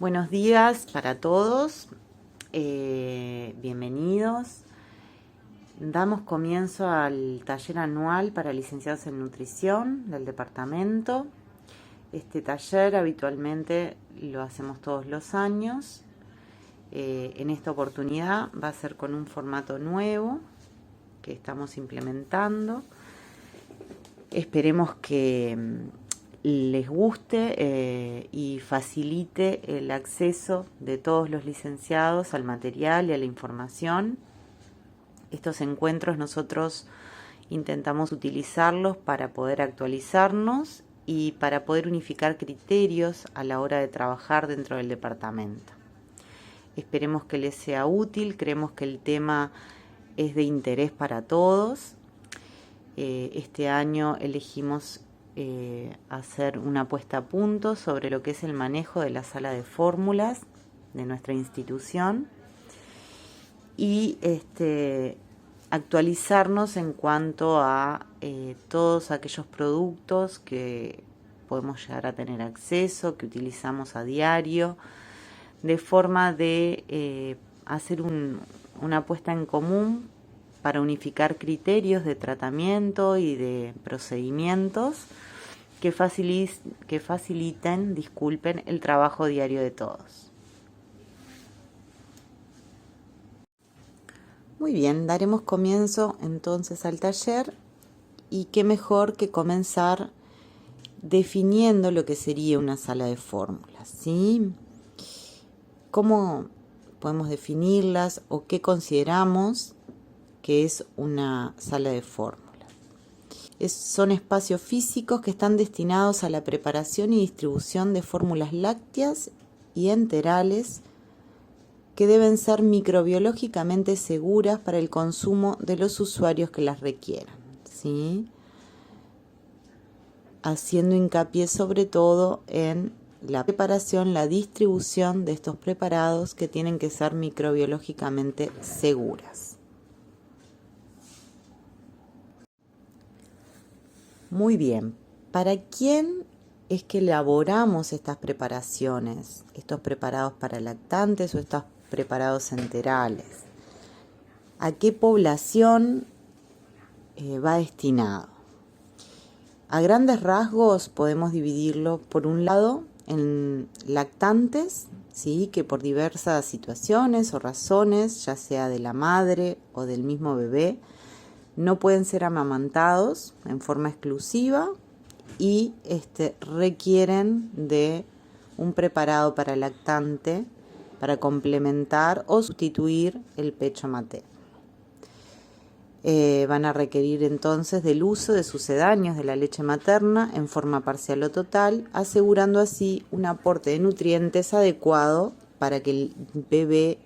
Buenos días para todos, bienvenidos. Damos comienzo al taller anual para licenciados en nutrición del departamento. Este taller habitualmente lo hacemos todos los años. En esta oportunidad va a ser con un formato nuevo que estamos implementando. Esperemos que les guste y facilite el acceso de todos los licenciados al material y a la información. Estos encuentros nosotros intentamos utilizarlos para poder actualizarnos y para poder unificar criterios a la hora de trabajar dentro del departamento. Esperemos que les sea útil, creemos que el tema es de interés para todos. Este año elegimos hacer una puesta a punto sobre lo que es el manejo de la sala de fórmulas de nuestra institución y actualizarnos en cuanto a todos aquellos productos que podemos llegar a tener acceso, que utilizamos a diario, de forma de hacer una puesta en común para unificar criterios de tratamiento y de procedimientos que faciliten, el trabajo diario de todos. Muy bien, daremos comienzo entonces al taller y qué mejor que comenzar definiendo lo que sería una sala de fórmulas, ¿sí? ¿Cómo podemos definirlas o qué consideramos que es una sala de fórmulas? Son espacios físicos que están destinados a la preparación y distribución de fórmulas lácteas y enterales que deben ser microbiológicamente seguras para el consumo de los usuarios que las requieran, ¿sí? Haciendo hincapié sobre todo en la preparación, la distribución de estos preparados que tienen que ser microbiológicamente seguras. Muy bien, ¿para quién es que elaboramos estas preparaciones? Estos preparados para lactantes o estos preparados enterales. ¿A qué población va destinado? A grandes rasgos podemos dividirlo por un lado en lactantes, ¿sí? Que por diversas situaciones o razones, ya sea de la madre o del mismo bebé, no pueden ser amamantados en forma exclusiva y requieren de un preparado para lactante para complementar o sustituir el pecho materno. Van a requerir entonces del uso de sucedáneos de la leche materna en forma parcial o total, asegurando así un aporte de nutrientes adecuado para que el bebé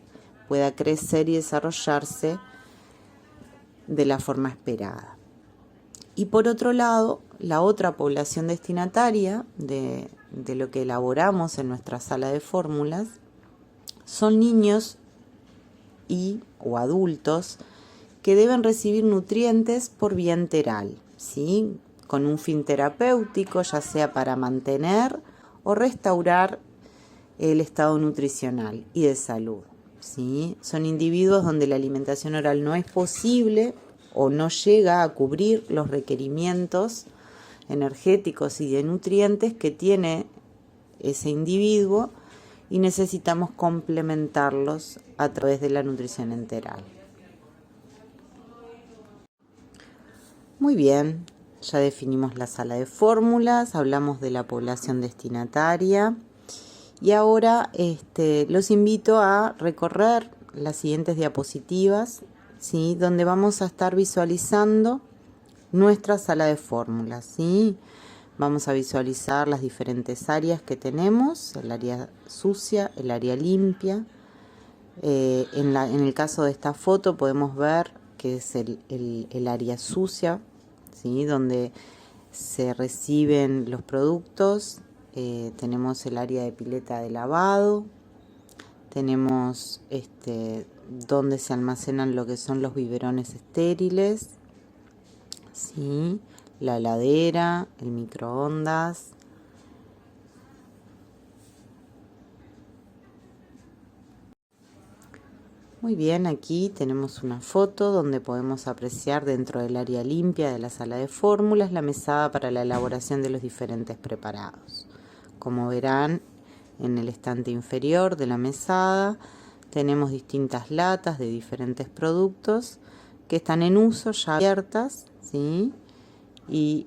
pueda crecer y desarrollarse de la forma esperada. Y por otro lado, la otra población destinataria de lo que elaboramos en nuestra sala de fórmulas son niños o adultos que deben recibir nutrientes por vía enteral, ¿sí? Con un fin terapéutico, ya sea para mantener o restaurar el estado nutricional y de salud, ¿sí? Son individuos donde la alimentación oral no es posible o no llega a cubrir los requerimientos energéticos y de nutrientes que tiene ese individuo y necesitamos complementarlos a través de la nutrición enteral. Muy bien, ya definimos la sala de fórmulas, hablamos de la población destinataria y ahora los invito a recorrer las siguientes diapositivas, ¿sí? Donde vamos a estar visualizando nuestra sala de fórmulas, ¿sí? Vamos a visualizar las diferentes áreas que tenemos, el área sucia, el área limpia. En el caso de esta foto podemos ver que es el área sucia, ¿sí? Donde se reciben los productos. Tenemos el área de pileta de lavado, tenemos donde se almacenan lo que son los biberones estériles, ¿sí? La heladera, el microondas. Muy bien, aquí tenemos una foto donde podemos apreciar dentro del área limpia de la sala de fórmulas la mesada para la elaboración de los diferentes preparados. Como verán, en el estante inferior de la mesada tenemos distintas latas de diferentes productos que están en uso, ya abiertas, ¿sí? Y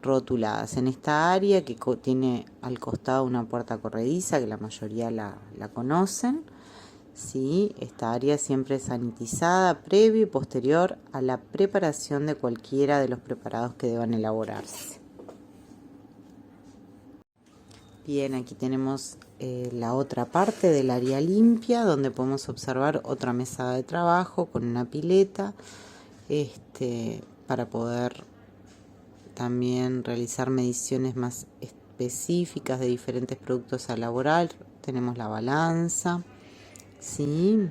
rotuladas. En esta área que tiene al costado una puerta corrediza, que la mayoría la conocen, ¿sí? Esta área siempre es sanitizada previo y posterior a la preparación de cualquiera de los preparados que deban elaborarse. Bien, aquí tenemos la otra parte del área limpia, donde podemos observar otra mesada de trabajo con una pileta, para poder también realizar mediciones más específicas de diferentes productos a elaborar. Tenemos la balanza, ¿sí?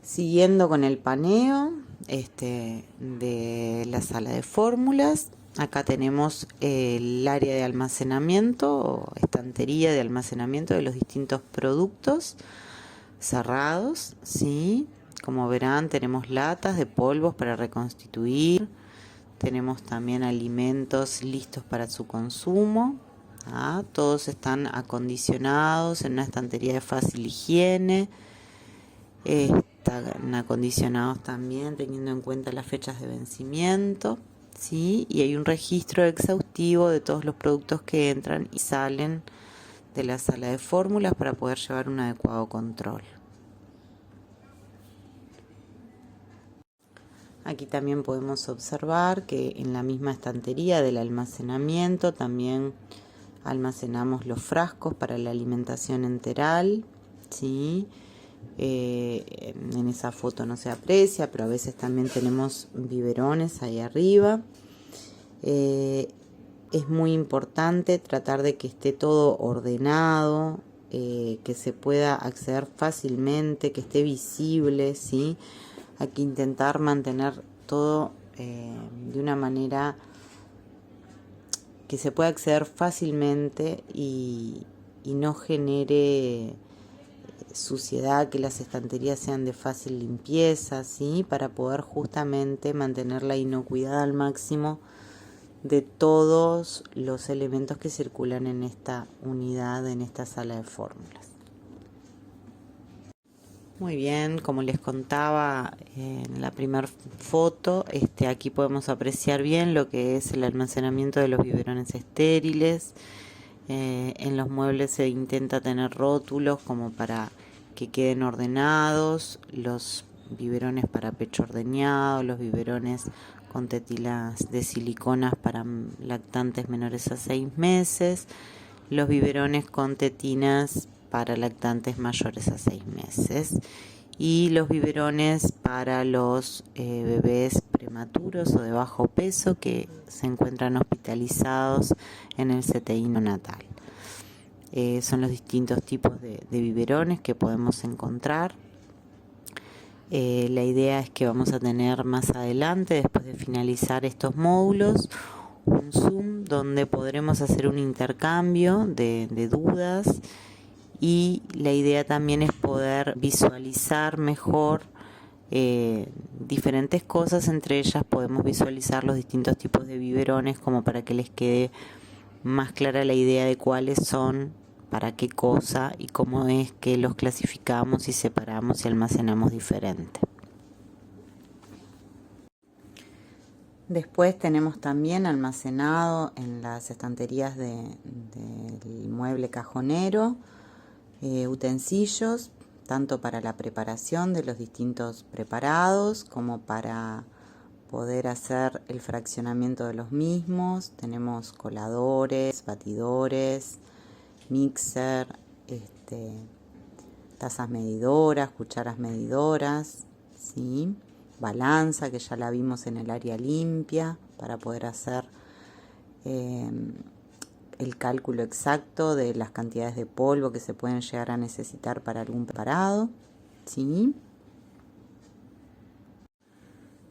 Siguiendo con el paneo de la sala de fórmulas, acá tenemos el área de almacenamiento o estantería de almacenamiento de los distintos productos cerrados, ¿sí? Como verán, tenemos latas de polvos para reconstituir, tenemos también alimentos listos para su consumo, todos están acondicionados en una estantería de fácil higiene. Están acondicionados también teniendo en cuenta las fechas de vencimiento, ¿sí? Y hay un registro exhaustivo de todos los productos que entran y salen de la sala de fórmulas para poder llevar un adecuado control. Aquí también podemos observar que en la misma estantería del almacenamiento también almacenamos los frascos para la alimentación enteral, ¿sí? En esa foto no se aprecia, pero a veces también tenemos biberones ahí arriba. Es muy importante tratar de que esté todo ordenado, que se pueda acceder fácilmente, que esté visible, ¿sí? Hay que intentar mantener todo de una manera que se pueda acceder fácilmente y no genere suciedad, que las estanterías sean de fácil limpieza, ¿sí? Para poder justamente mantener la inocuidad al máximo de todos los elementos que circulan en esta unidad, en esta sala de fórmulas. Muy bien, como les contaba en la primera foto, aquí podemos apreciar bien lo que es el almacenamiento de los biberones estériles. En los muebles se intenta tener rótulos como para que queden ordenados, los biberones para pecho ordeñado, los biberones con tetilas de siliconas para lactantes menores a 6 meses, los biberones con tetinas para lactantes mayores a 6 meses y los biberones para los bebés prematuros o de bajo peso que se encuentran hospitalizados en el CTI neonatal. Son los distintos tipos de biberones que podemos encontrar. La idea es que vamos a tener más adelante, después de finalizar estos módulos, un Zoom donde podremos hacer un intercambio de dudas, y la idea también es poder visualizar mejor diferentes cosas. Entre ellas podemos visualizar los distintos tipos de biberones como para que les quede más clara la idea de cuáles son, para qué cosa y cómo es que los clasificamos y separamos y almacenamos diferente. Después tenemos también almacenado en las estanterías del mueble cajonero utensilios, tanto para la preparación de los distintos preparados como para poder hacer el fraccionamiento de los mismos. Tenemos coladores, batidores, mixer, tazas medidoras, cucharas medidoras, ¿sí? Balanza, que ya la vimos en el área limpia, para poder hacer el cálculo exacto de las cantidades de polvo que se pueden llegar a necesitar para algún preparado, ¿sí?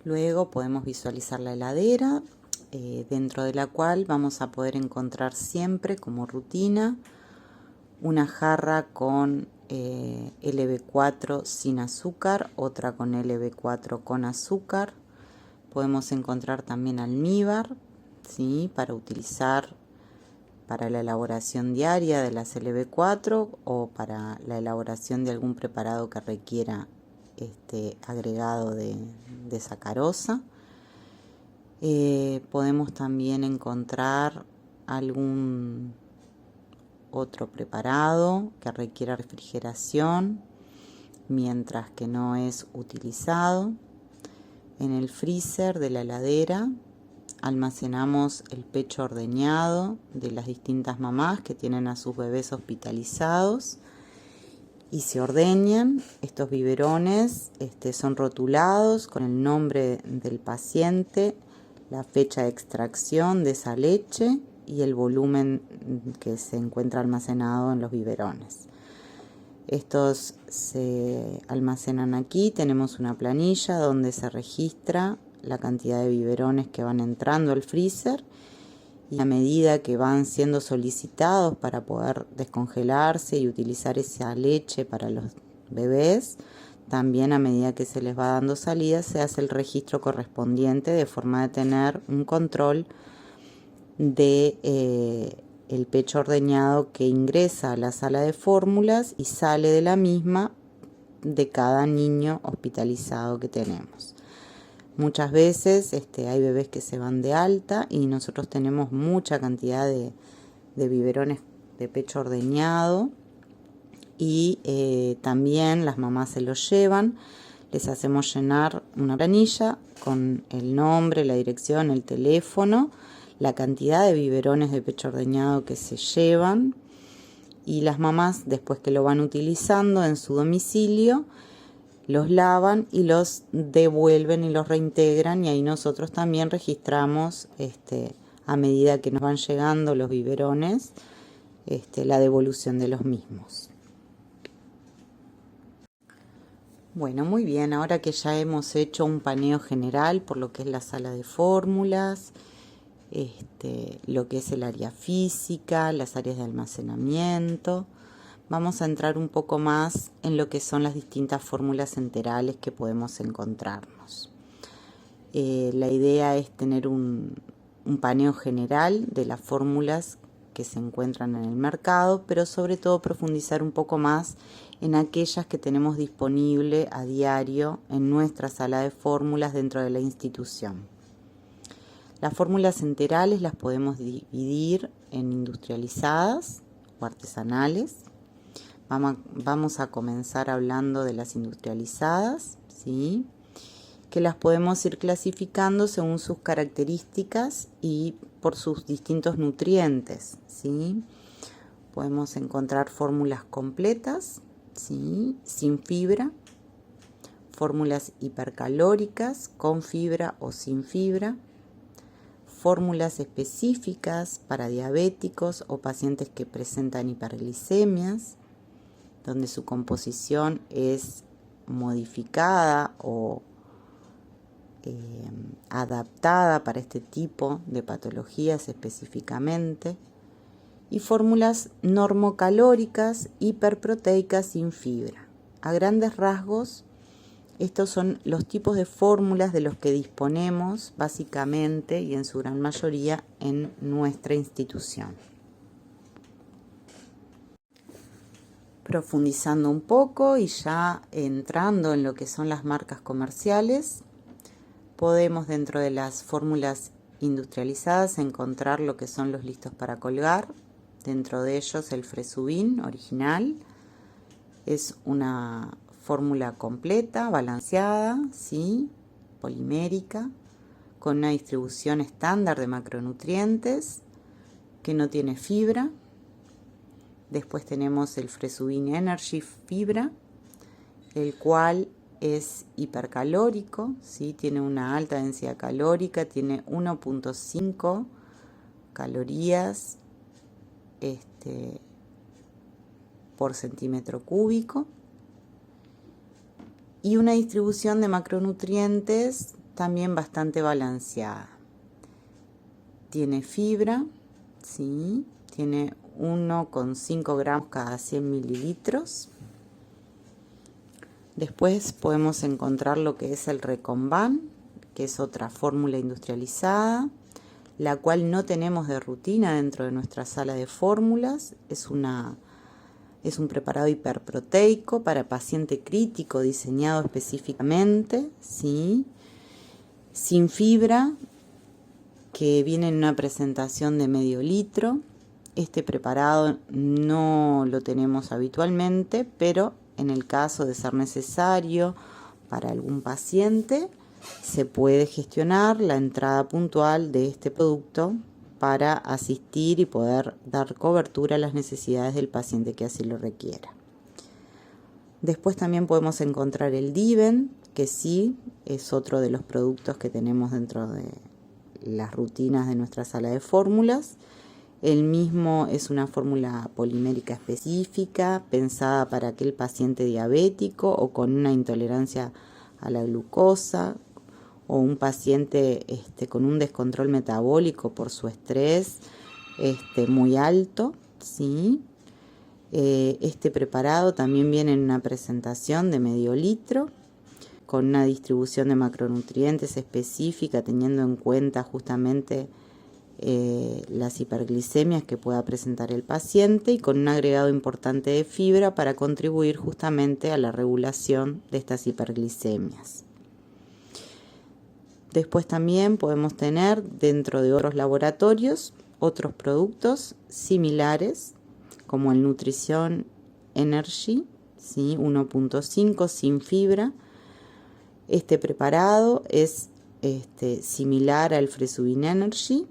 Luego podemos visualizar la heladera, dentro de la cual vamos a poder encontrar siempre como rutina una jarra con LB4 sin azúcar, otra con LB4 con azúcar. Podemos encontrar también almíbar, ¿sí?, para utilizar para la elaboración diaria de las LB4 o para la elaboración de algún preparado que requiera agregado de sacarosa. Podemos también encontrar algún otro preparado que requiera refrigeración mientras que no es utilizado. En el freezer de la heladera almacenamos el pecho ordeñado de las distintas mamás que tienen a sus bebés hospitalizados y se ordeñan. Estos biberones son rotulados con el nombre del paciente, la fecha de extracción de esa leche y el volumen que se encuentra almacenado en los biberones. Estos se almacenan aquí. Tenemos una planilla donde se registra la cantidad de biberones que van entrando al freezer y a medida que van siendo solicitados para poder descongelarse y utilizar esa leche para los bebés, también a medida que se les va dando salida se hace el registro correspondiente de forma de tener un control de el pecho ordeñado que ingresa a la sala de fórmulas y sale de la misma de cada niño hospitalizado que tenemos. Muchas veces hay bebés que se van de alta y nosotros tenemos mucha cantidad de biberones de pecho ordeñado y también las mamás se los llevan. Les hacemos llenar una planilla con el nombre, la dirección, el teléfono, la cantidad de biberones de pecho ordeñado que se llevan, y las mamás, después que lo van utilizando en su domicilio, los lavan y los devuelven y los reintegran, y ahí nosotros también registramos a medida que nos van llegando los biberones la devolución de los mismos. Bueno, muy bien, ahora que ya hemos hecho un paneo general por lo que es la sala de fórmulas, lo que es el área física, las áreas de almacenamiento, vamos a entrar un poco más en lo que son las distintas fórmulas enterales que podemos encontrarnos. La idea es tener un paneo general de las fórmulas que se encuentran en el mercado, pero sobre todo profundizar un poco más en aquellas que tenemos disponible a diario en nuestra sala de fórmulas dentro de la institución. Las fórmulas enterales las podemos dividir en industrializadas o artesanales. Vamos a comenzar hablando de las industrializadas, ¿sí?, que las podemos ir clasificando según sus características y por sus distintos nutrientes, ¿sí? Podemos encontrar fórmulas completas, ¿sí?, sin fibra, fórmulas hipercalóricas con fibra o sin fibra, fórmulas específicas para diabéticos o pacientes que presentan hiperglicemias, donde su composición es modificada o adaptada para este tipo de patologías específicamente, y fórmulas normocalóricas hiperproteicas sin fibra. A grandes rasgos, estos son los tipos de fórmulas de los que disponemos básicamente y en su gran mayoría en nuestra institución. Profundizando un poco y ya entrando en lo que son las marcas comerciales, podemos dentro de las fórmulas industrializadas encontrar lo que son los listos para colgar. Dentro de ellos el Fresubin original es una fórmula completa, balanceada, ¿sí?, polimérica, con una distribución estándar de macronutrientes, que no tiene fibra. Después tenemos el Fresubin Energy Fibra, el cual es hipercalórico, ¿sí?, tiene una alta densidad calórica, tiene 1.5 calorías por centímetro cúbico, y una distribución de macronutrientes también bastante balanceada. Tiene fibra, ¿sí?, tiene 1,5 gramos cada 100 mililitros, Después podemos encontrar lo que es el Recomban, que es otra fórmula industrializada, la cual no tenemos de rutina dentro de nuestra sala de fórmulas. Es un preparado hiperproteico para paciente crítico diseñado específicamente, ¿sí? Sin fibra, que viene en una presentación de medio litro. Este preparado no lo tenemos habitualmente, pero en el caso de ser necesario para algún paciente, se puede gestionar la entrada puntual de este producto para asistir y poder dar cobertura a las necesidades del paciente que así lo requiera. Después también podemos encontrar el Diven, que sí es otro de los productos que tenemos dentro de las rutinas de nuestra sala de fórmulas. El mismo es una fórmula polimérica específica pensada para aquel paciente diabético o con una intolerancia a la glucosa, o un paciente con un descontrol metabólico por su estrés muy alto, ¿sí? Este preparado también viene en una presentación de medio litro, con una distribución de macronutrientes específica, teniendo en cuenta justamente las hiperglicemias que pueda presentar el paciente, y con un agregado importante de fibra para contribuir justamente a la regulación de estas hiperglicemias. Después también podemos tener dentro de otros laboratorios otros productos similares, como el Nutrition Energy, ¿sí? 1.5 sin fibra. Este preparado es similar al Fresubin Energy.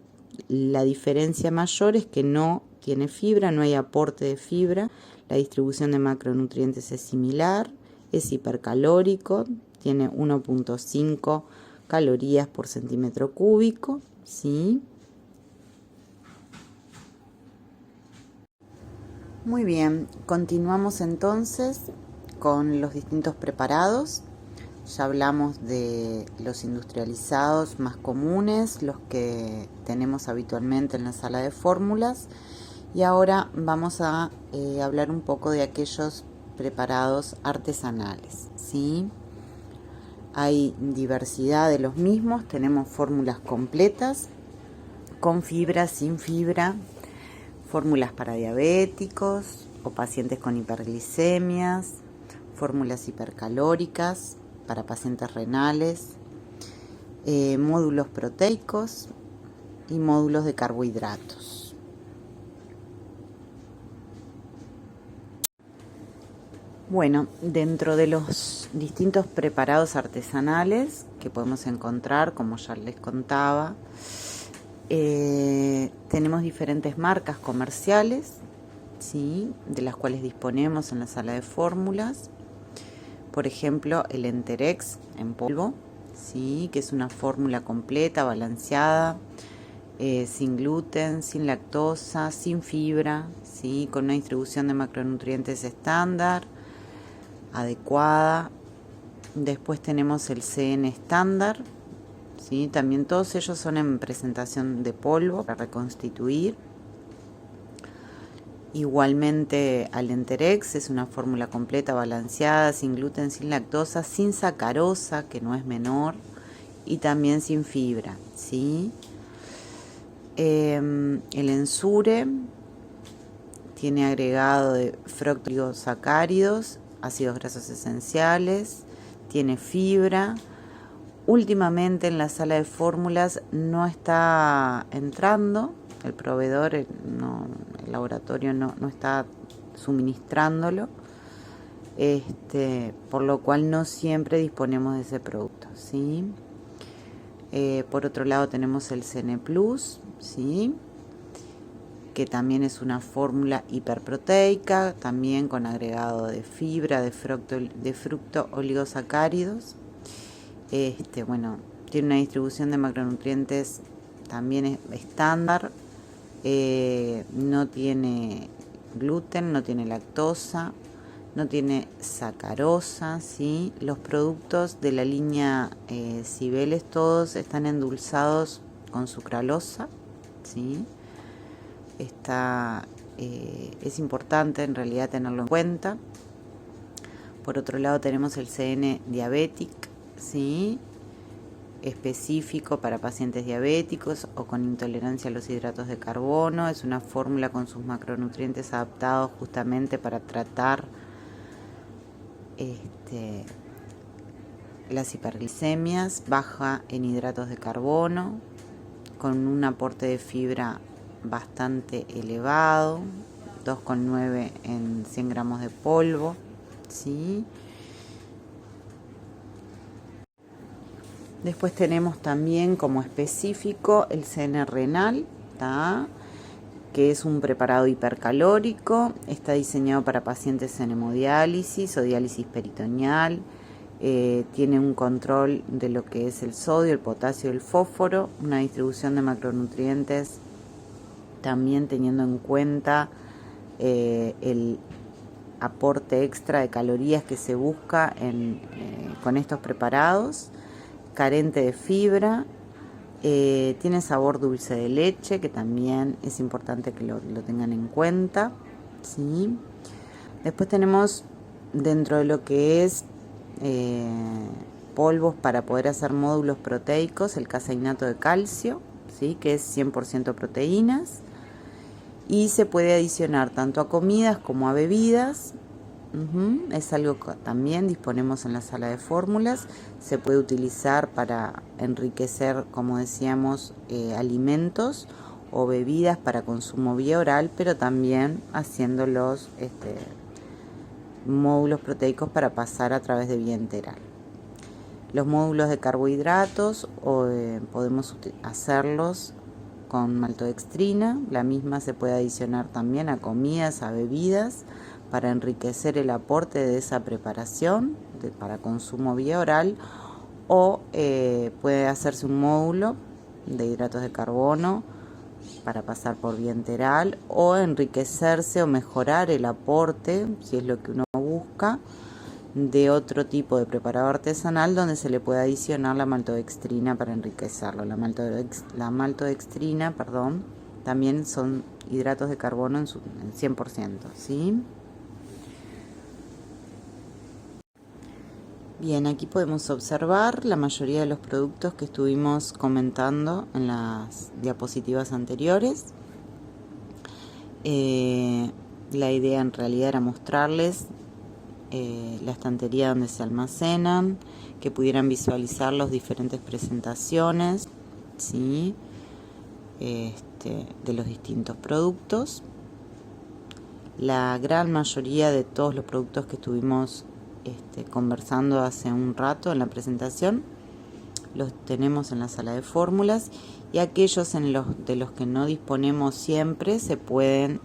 La diferencia mayor es que no tiene fibra, no hay aporte de fibra. La distribución de macronutrientes es similar, es hipercalórico, tiene 1.5 calorías por centímetro cúbico, ¿sí? Muy bien, continuamos entonces con los distintos preparados. Ya hablamos de los industrializados más comunes, los que tenemos habitualmente en la sala de fórmulas, y ahora vamos a hablar un poco de aquellos preparados artesanales, ¿sí? Hay diversidad de los mismos, tenemos fórmulas completas, con fibra, sin fibra, fórmulas para diabéticos o pacientes con hiperglicemias, fórmulas hipercalóricas para pacientes renales, módulos proteicos y módulos de carbohidratos. Bueno, dentro de los distintos preparados artesanales que podemos encontrar, como ya les contaba, tenemos diferentes marcas comerciales, ¿sí? De las cuales disponemos en la sala de fórmulas. Por ejemplo, el Enterex en polvo, ¿sí? Que es una fórmula completa, balanceada, sin gluten, sin lactosa, sin fibra, ¿sí? Con una distribución de macronutrientes estándar, adecuada. Después tenemos el CN estándar, ¿sí? También todos ellos son en presentación de polvo para reconstituir. Igualmente al Enterex es una fórmula completa, balanceada, sin gluten, sin lactosa, sin sacarosa, que no es menor, y también sin fibra, ¿sí? El Ensure tiene agregado de fructosacáridos, ácidos grasos esenciales, tiene fibra. Últimamente en la sala de fórmulas no está entrando, el proveedor, el laboratorio no está suministrándolo, por lo cual no siempre disponemos de ese producto, ¿sí? Por otro lado tenemos el CN Plus, ¿sí? Que también es una fórmula hiperproteica, también con agregado de fibra, de fructo oligosacáridos. Bueno, tiene una distribución de macronutrientes también estándar, no tiene gluten, no tiene lactosa, no tiene sacarosa, ¿sí? Los productos de la línea Cibeles todos están endulzados con sucralosa, ¿sí? Es importante en realidad tenerlo en cuenta. Por otro lado tenemos el CN Diabetic, ¿sí? Específico para pacientes diabéticos o con intolerancia a los hidratos de carbono. Es una fórmula con sus macronutrientes adaptados justamente para tratar las hiperglicemias, baja en hidratos de carbono, con un aporte de fibra bastante elevado, 2,9 en 100 gramos de polvo, ¿sí? Después tenemos también como específico el CN renal, ¿tá? Que es un preparado hipercalórico, está diseñado para pacientes en hemodiálisis o diálisis peritoneal, tiene un control de lo que es el sodio, el potasio y el fósforo, una distribución de macronutrientes también teniendo en cuenta el aporte extra de calorías que se busca con estos preparados, carente de fibra, tiene sabor dulce de leche, que también es importante que lo tengan en cuenta, ¿sí? Después tenemos dentro de lo que es polvos para poder hacer módulos proteicos, el caseinato de calcio, ¿sí? Que es 100% proteínas, y se puede adicionar tanto a comidas como a bebidas. Es algo que también disponemos en la sala de fórmulas. Se puede utilizar para enriquecer, como decíamos, alimentos o bebidas para consumo vía oral, pero también haciendo los módulos proteicos para pasar a través de vía enteral. Los módulos de carbohidratos podemos hacerlos con maltodextrina. La misma se puede adicionar también a comidas, a bebidas, para enriquecer el aporte de esa preparación para consumo vía oral, o puede hacerse un módulo de hidratos de carbono para pasar por vía enteral, o enriquecerse o mejorar el aporte, si es lo que uno busca, de otro tipo de preparado artesanal donde se le puede adicionar la maltodextrina para enriquecerlo. La maltodextrina, también son hidratos de carbono en 100%, ¿sí? Bien, aquí podemos observar la mayoría de los productos que estuvimos comentando en las diapositivas anteriores. La idea en realidad era mostrarles la estantería donde se almacenan, que pudieran visualizar las diferentes presentaciones, ¿sí? De los distintos productos. La gran mayoría de todos los productos que estuvimos conversando hace un rato en la presentación los tenemos en la sala de fórmulas, y aquellos de los que no disponemos siempre se pueden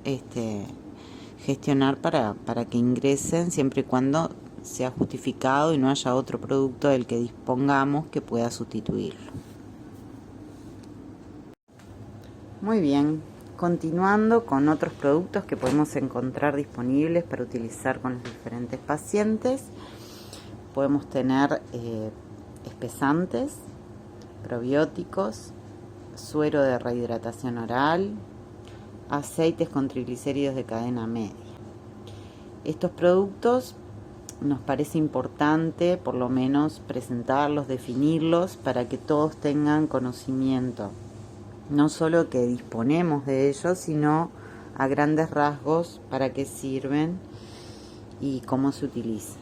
gestionar para que ingresen, siempre y cuando sea justificado y no haya otro producto del que dispongamos que pueda sustituirlo. Muy bien, continuando con otros productos que podemos encontrar disponibles para utilizar con los diferentes pacientes, podemos tener espesantes, probióticos, suero de rehidratación oral, aceites con triglicéridos de cadena media. Estos productos nos parece importante por lo menos presentarlos, definirlos, para que todos tengan conocimiento, no solo que disponemos de ellos, sino a grandes rasgos para qué sirven y cómo se utiliza.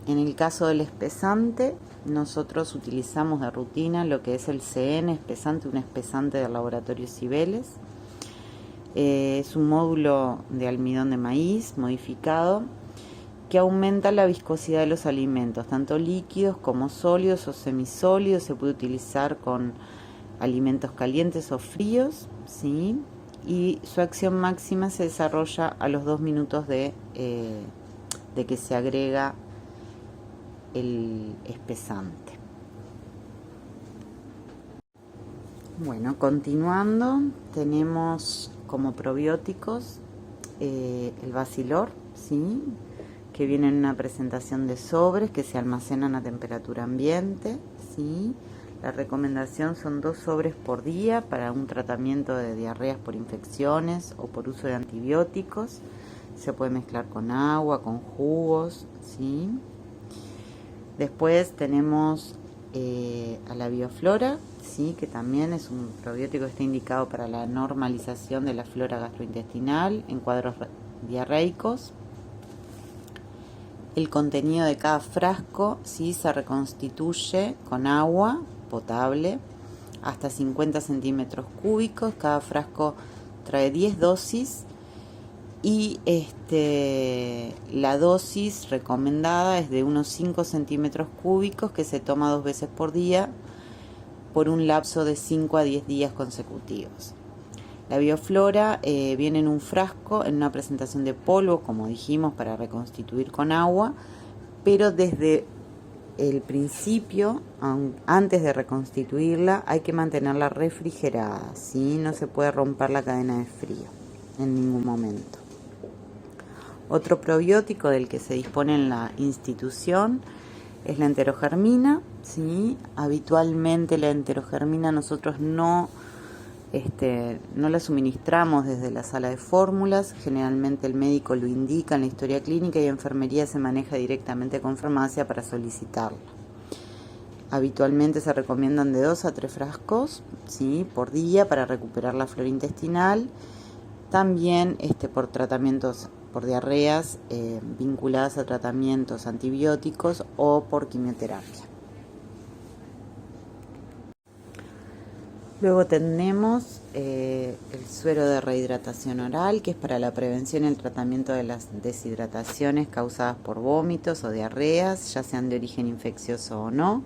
En el caso del espesante, nosotros utilizamos de rutina lo que es el CN espesante, un espesante del laboratorio Cibeles. Es un módulo de almidón de maíz modificado que aumenta la viscosidad de los alimentos, tanto líquidos como sólidos o semisólidos. Se puede utilizar con alimentos calientes o fríos, ¿sí? Y su acción máxima se desarrolla a los 2 minutos de que se agrega el espesante. Bueno, continuando, tenemos como probióticos el Bacilor, ¿sí? Que viene en una presentación de sobres que se almacenan a temperatura ambiente, ¿sí? La recomendación son 2 sobres por día para un tratamiento de diarreas por infecciones o por uso de antibióticos. Se puede mezclar con agua, con jugos, ¿sí? Después tenemos a la bioflora, ¿sí? Que también es un probiótico que está indicado para la normalización de la flora gastrointestinal en cuadros diarreicos. El contenido de cada frasco, ¿sí? Se reconstituye con agua potable hasta 50 centímetros cúbicos. Cada frasco trae 10 dosis y la dosis recomendada es de unos 5 centímetros cúbicos que se toma 2 veces por día por un lapso de 5 a 10 días consecutivos. La bioflora viene en un frasco en una presentación de polvo, como dijimos, para reconstituir con agua, pero desde el principio, antes de reconstituirla, hay que mantenerla refrigerada, ¿sí? No se puede romper la cadena de frío en ningún momento. Otro probiótico del que se dispone en la institución es la enterogermina, ¿sí? Habitualmente la enterogermina nosotros no la suministramos desde la sala de fórmulas. Generalmente el médico lo indica en la historia clínica y enfermería se maneja directamente con farmacia para solicitarla. Habitualmente se recomiendan de 2 a 3 frascos, ¿sí? Por día para recuperar la flora intestinal. También por tratamientos por diarreas vinculadas a tratamientos antibióticos o por quimioterapia. Luego tenemos el suero de rehidratación oral, que es para la prevención y el tratamiento de las deshidrataciones causadas por vómitos o diarreas, ya sean de origen infeccioso o no.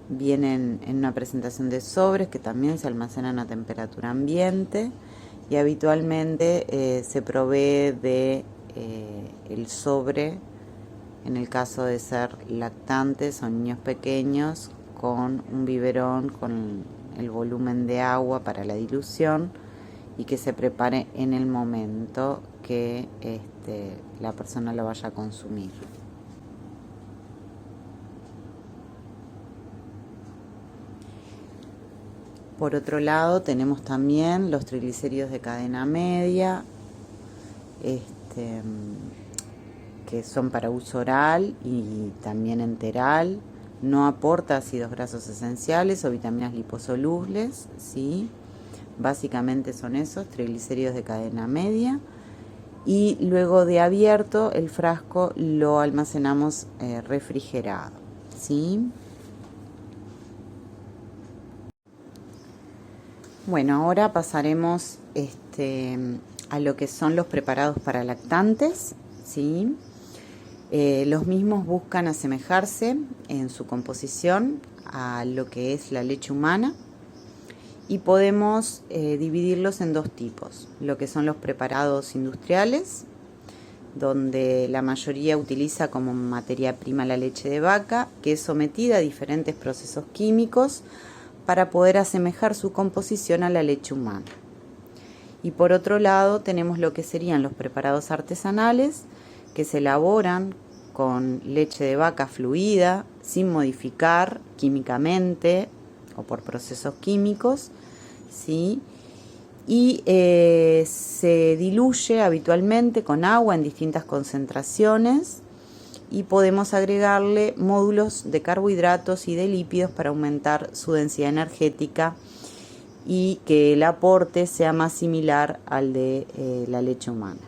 Vienen en una presentación de sobres que también se almacenan a temperatura ambiente y habitualmente se provee de el sobre en el caso de ser lactantes o niños pequeños con un biberón con el volumen de agua para la dilución y que se prepare en el momento que la persona lo vaya a consumir. Por otro lado tenemos también los triglicéridos de cadena media, que son para uso oral y también enteral. No aporta ácidos grasos esenciales o vitaminas liposolubles, ¿sí? Básicamente son esos, triglicéridos de cadena media. Y luego de abierto, el frasco lo almacenamos refrigerado, ¿sí? Bueno, ahora pasaremos a lo que son los preparados para lactantes, ¿sí? Los mismos buscan asemejarse en su composición a lo que es la leche humana y podemos dividirlos en 2 tipos, lo que son los preparados industriales, donde la mayoría utiliza como materia prima la leche de vaca, que es sometida a diferentes procesos químicos para poder asemejar su composición a la leche humana. Y por otro lado tenemos lo que serían los preparados artesanales, que se elaboran con leche de vaca fluida, sin modificar químicamente o por procesos químicos, ¿sí? Y se diluye habitualmente con agua en distintas concentraciones y podemos agregarle módulos de carbohidratos y de lípidos para aumentar su densidad energética y que el aporte sea más similar al de la leche humana.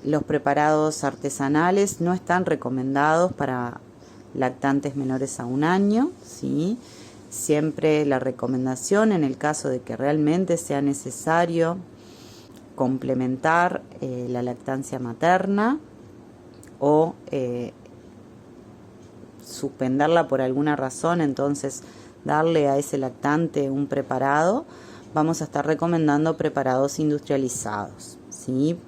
Los preparados artesanales no están recomendados para lactantes menores a 1 año, ¿sí? Siempre la recomendación en el caso de que realmente sea necesario complementar la lactancia materna o suspenderla por alguna razón, entonces darle a ese lactante un preparado, vamos a estar recomendando preparados industrializados, ¿sí?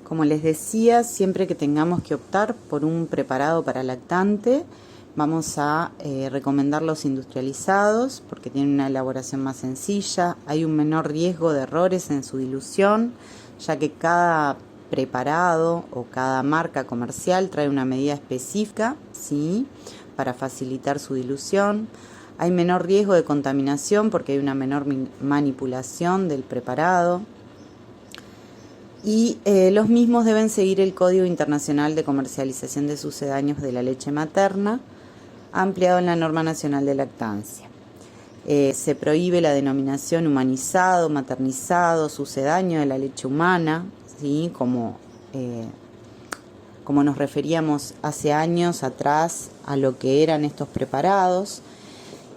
Como les decía, siempre que tengamos que optar por un preparado para lactante, vamos a recomendar los industrializados porque tienen una elaboración más sencilla, hay un menor riesgo de errores en su dilución, ya que cada preparado o cada marca comercial trae una medida específica, ¿sí? Para facilitar su dilución. Hay menor riesgo de contaminación porque hay una menor manipulación del preparado. y los mismos deben seguir el Código Internacional de Comercialización de Sucedáneos de la Leche Materna, ampliado en la Norma Nacional de Lactancia. Se prohíbe la denominación humanizado, maternizado, sucedáneo de la leche humana, ¿sí? Como nos referíamos hace años atrás a lo que eran estos preparados,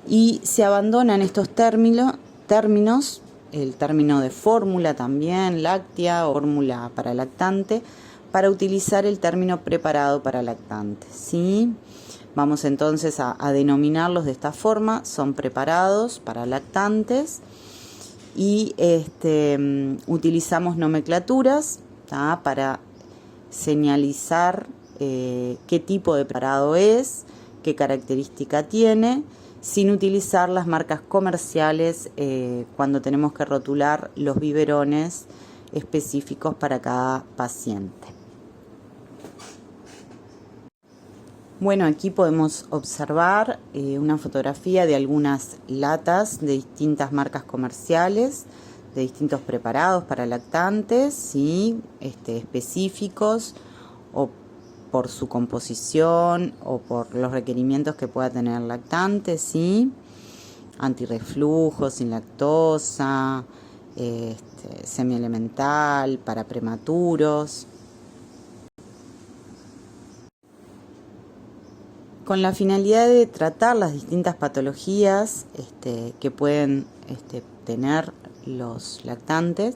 y se abandonan estos términos, el término de fórmula también, láctea, o fórmula para lactante, para utilizar el término preparado para lactante, ¿sí? Vamos entonces a denominarlos de esta forma: son preparados para lactantes, y utilizamos nomenclaturas, ¿tá?, para señalizar qué tipo de preparado es, qué característica tiene, sin utilizar las marcas comerciales cuando tenemos que rotular los biberones específicos para cada paciente. Bueno, aquí podemos observar una fotografía de algunas latas de distintas marcas comerciales, de distintos preparados para lactantes, ¿sí? Específicos, o por su composición o por los requerimientos que pueda tener el lactante, ¿sí? Antirreflujo, sin lactosa, semielemental, para prematuros. Con la finalidad de tratar las distintas patologías que pueden tener los lactantes,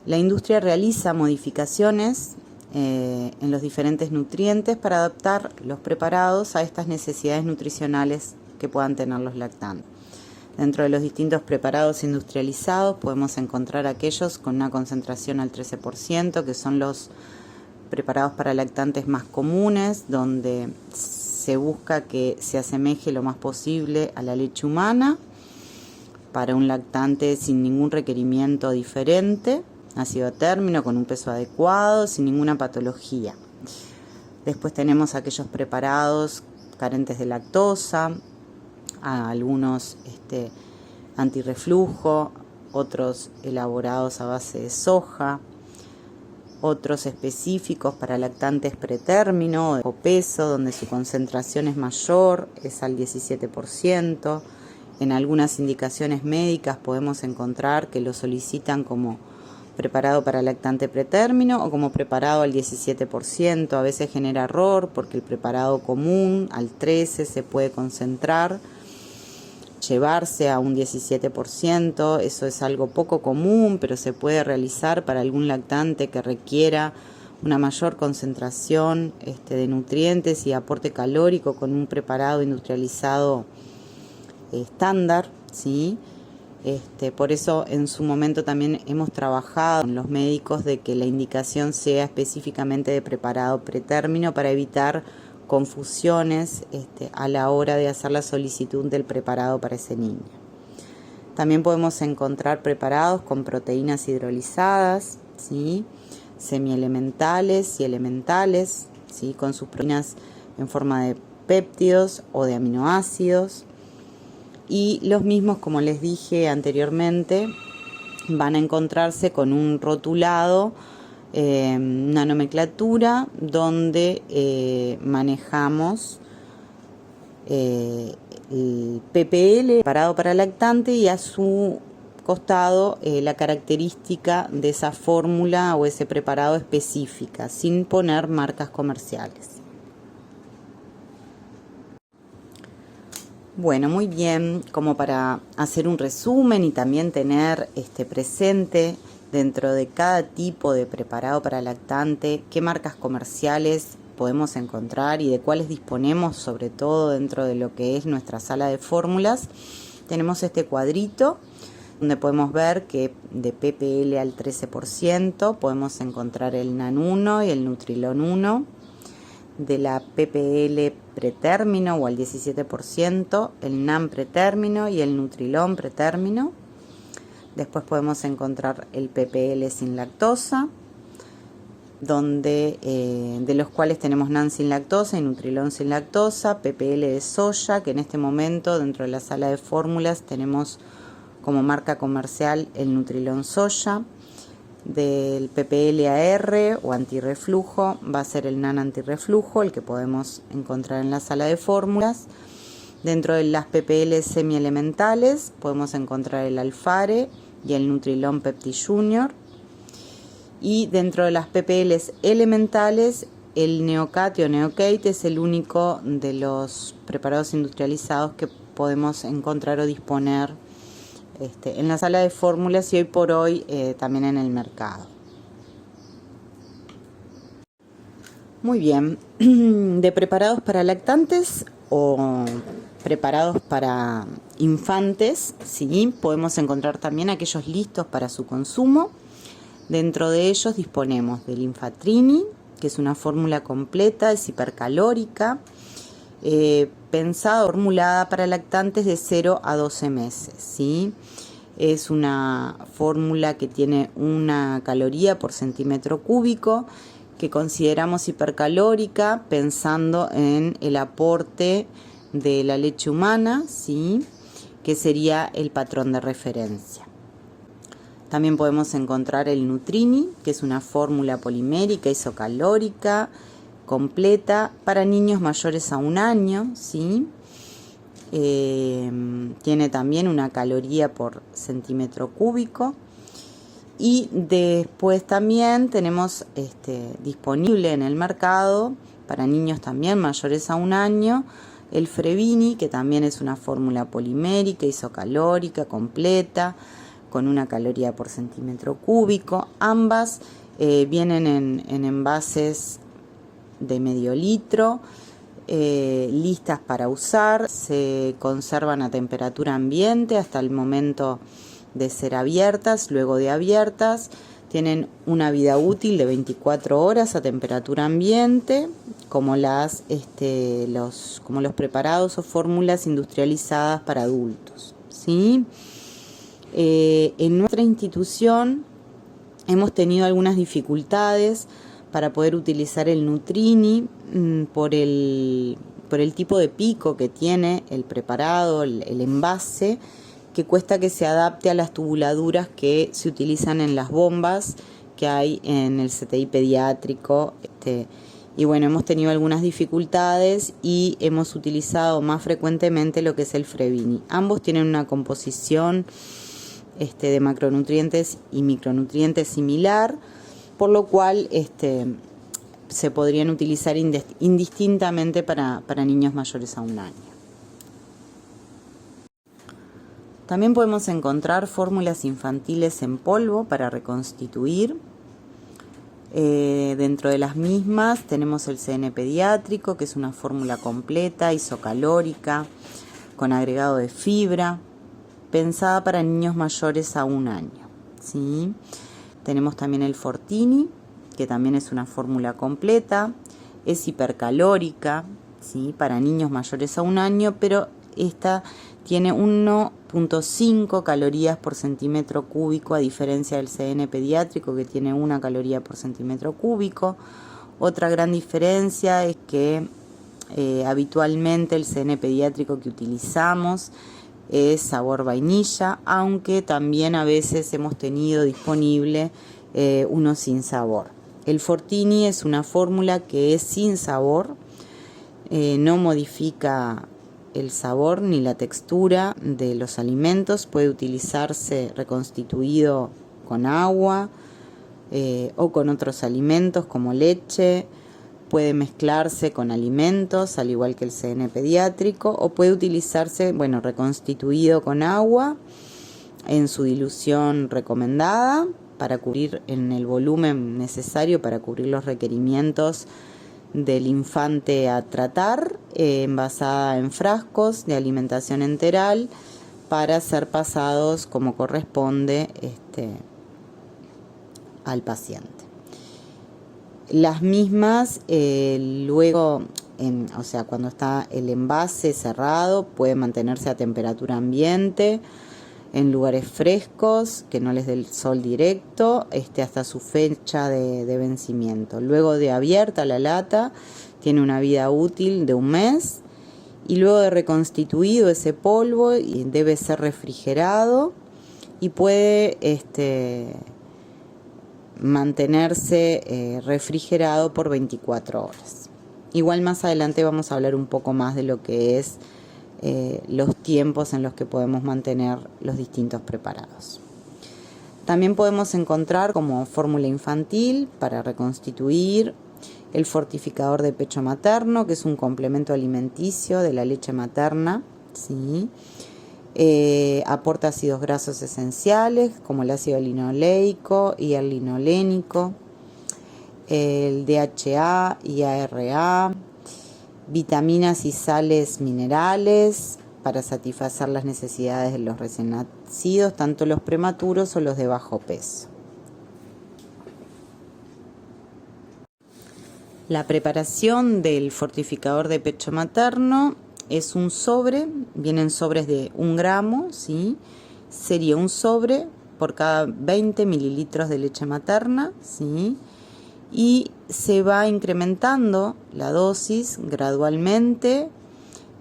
la industria realiza modificaciones en los diferentes nutrientes para adaptar los preparados a estas necesidades nutricionales que puedan tener los lactantes. Dentro de los distintos preparados industrializados podemos encontrar aquellos con una concentración al 13%, que son los preparados para lactantes más comunes, donde se busca que se asemeje lo más posible a la leche humana, para un lactante sin ningún requerimiento diferente, nacido a término, con un peso adecuado, sin ninguna patología. Después tenemos aquellos preparados carentes de lactosa, algunos antirreflujo, otros elaborados a base de soja, otros específicos para lactantes pretérmino o peso, donde su concentración es mayor, es al 17%. En algunas indicaciones médicas podemos encontrar que lo solicitan como preparado para lactante pretérmino o como preparado al 17%. A veces genera error porque el preparado común al 13% se puede concentrar, llevarse a un 17%, eso es algo poco común, pero se puede realizar para algún lactante que requiera una mayor concentración de nutrientes y aporte calórico con un preparado industrializado estándar, ¿sí? Por eso en su momento también hemos trabajado con los médicos de que la indicación sea específicamente de preparado pretérmino para evitar confusiones a la hora de hacer la solicitud del preparado para ese niño. También podemos encontrar preparados con proteínas hidrolizadas, ¿sí?, semielementales y elementales, ¿sí?, con sus proteínas en forma de péptidos o de aminoácidos. Y los mismos, como les dije anteriormente, van a encontrarse con un rotulado, una nomenclatura donde manejamos el PPL, preparado para lactante, y a su costado la característica de esa fórmula o ese preparado específica, sin poner marcas comerciales. Bueno, muy bien, como para hacer un resumen y también tener presente dentro de cada tipo de preparado para lactante qué marcas comerciales podemos encontrar y de cuáles disponemos, sobre todo dentro de lo que es nuestra sala de fórmulas. Tenemos este cuadrito donde podemos ver que de PPL al 13% podemos encontrar el NAN 1 y el Nutrilon 1. De la PPL pretérmino o al 17%, el NAN pretérmino y el Nutrilon pretérmino. Después podemos encontrar el PPL sin lactosa, donde de los cuales tenemos NAN sin lactosa y Nutrilon sin lactosa, PPL de soya, que en este momento dentro de la sala de fórmulas tenemos como marca comercial el Nutrilon soya, del PPL-AR o antirreflujo va a ser el NAN antirreflujo, el que podemos encontrar en la sala de fórmulas. Dentro de las PPL semielementales podemos encontrar el Alfare y el Nutrilon Pepti Junior. Y dentro de las PPLs elementales, el Neocate o Neocate es el único de los preparados industrializados que podemos encontrar o disponer en la sala de fórmulas y hoy por hoy también en el mercado. Muy bien, de preparados para lactantes o preparados para infantes, sí, podemos encontrar también aquellos listos para su consumo. Dentro de ellos disponemos del Infatrini, que es una fórmula completa, es hipercalórica, pensada, formulada para lactantes de 0 a 12 meses, ¿sí? Es una fórmula que tiene una caloría por centímetro cúbico, que consideramos hipercalórica pensando en el aporte de la leche humana, ¿sí? Que sería el patrón de referencia. También podemos encontrar el Nutrini, que es una fórmula polimérica isocalórica completa para niños mayores a 1 año, ¿sí? Tiene también una caloría por centímetro cúbico. Y después también tenemos disponible en el mercado para niños también mayores a 1 año el Frevini, que también es una fórmula polimérica isocalórica completa con una caloría por centímetro cúbico. Ambas vienen en envases de medio litro, listas para usar, se conservan a temperatura ambiente hasta el momento de ser abiertas. Luego de abiertas tienen una vida útil de 24 horas a temperatura ambiente, como los preparados o fórmulas industrializadas para adultos, ¿sí? En nuestra institución hemos tenido algunas dificultades para poder utilizar el Nutrini por el tipo de pico que tiene el preparado, el envase, que cuesta que se adapte a las tubuladuras que se utilizan en las bombas que hay en el CTI pediátrico. Y bueno, hemos tenido algunas dificultades y hemos utilizado más frecuentemente lo que es el Frevini. Ambos tienen una composición de macronutrientes y micronutrientes similar, por lo cual se podrían utilizar indistintamente para niños mayores a 1 año. También podemos encontrar fórmulas infantiles en polvo para reconstituir. Dentro de las mismas tenemos el CN pediátrico, que es una fórmula completa, isocalórica, con agregado de fibra, pensada para niños mayores a 1 año, ¿sí? Tenemos también el Fortini, que también es una fórmula completa, es hipercalórica, ¿sí? Para niños mayores a 1 año, pero esta tiene 1.5 calorías por centímetro cúbico, a diferencia del CN pediátrico, que tiene 1 caloría por centímetro cúbico. Otra gran diferencia es que habitualmente el CN pediátrico que utilizamos es sabor vainilla, aunque también a veces hemos tenido disponible uno sin sabor. El Fortini es una fórmula que es sin sabor, no modifica el sabor ni la textura de los alimentos, puede utilizarse reconstituido con agua o con otros alimentos como leche, puede mezclarse con alimentos al igual que el CN pediátrico, o puede utilizarse, reconstituido con agua en su dilución recomendada para cubrir en el volumen necesario para cubrir los requerimientos del infante a tratar, envasada en frascos de alimentación enteral para ser pasados como corresponde al paciente. Las mismas luego, cuando está el envase cerrado, puede mantenerse a temperatura ambiente en lugares frescos, que no les dé el sol directo, hasta su fecha de vencimiento. Luego de abierta la lata, tiene una vida útil de 1 mes, y luego de reconstituido ese polvo, debe ser refrigerado y puede mantenerse refrigerado por 24 horas. Igual más adelante vamos a hablar un poco más de lo que es los tiempos en los que podemos mantener los distintos preparados. También podemos encontrar como fórmula infantil para reconstituir el fortificador de pecho materno, que es un complemento alimenticio de la leche materna, ¿sí? Aporta ácidos grasos esenciales como el ácido linoleico y el linolénico, el DHA y ARA, vitaminas y sales minerales para satisfacer las necesidades de los recién nacidos, tanto los prematuros o los de bajo peso. La preparación del fortificador de pecho materno es un sobre, vienen sobres de 1 gramo, ¿sí? Sería un sobre por cada 20 mililitros de leche materna, ¿sí? Y se va incrementando la dosis gradualmente,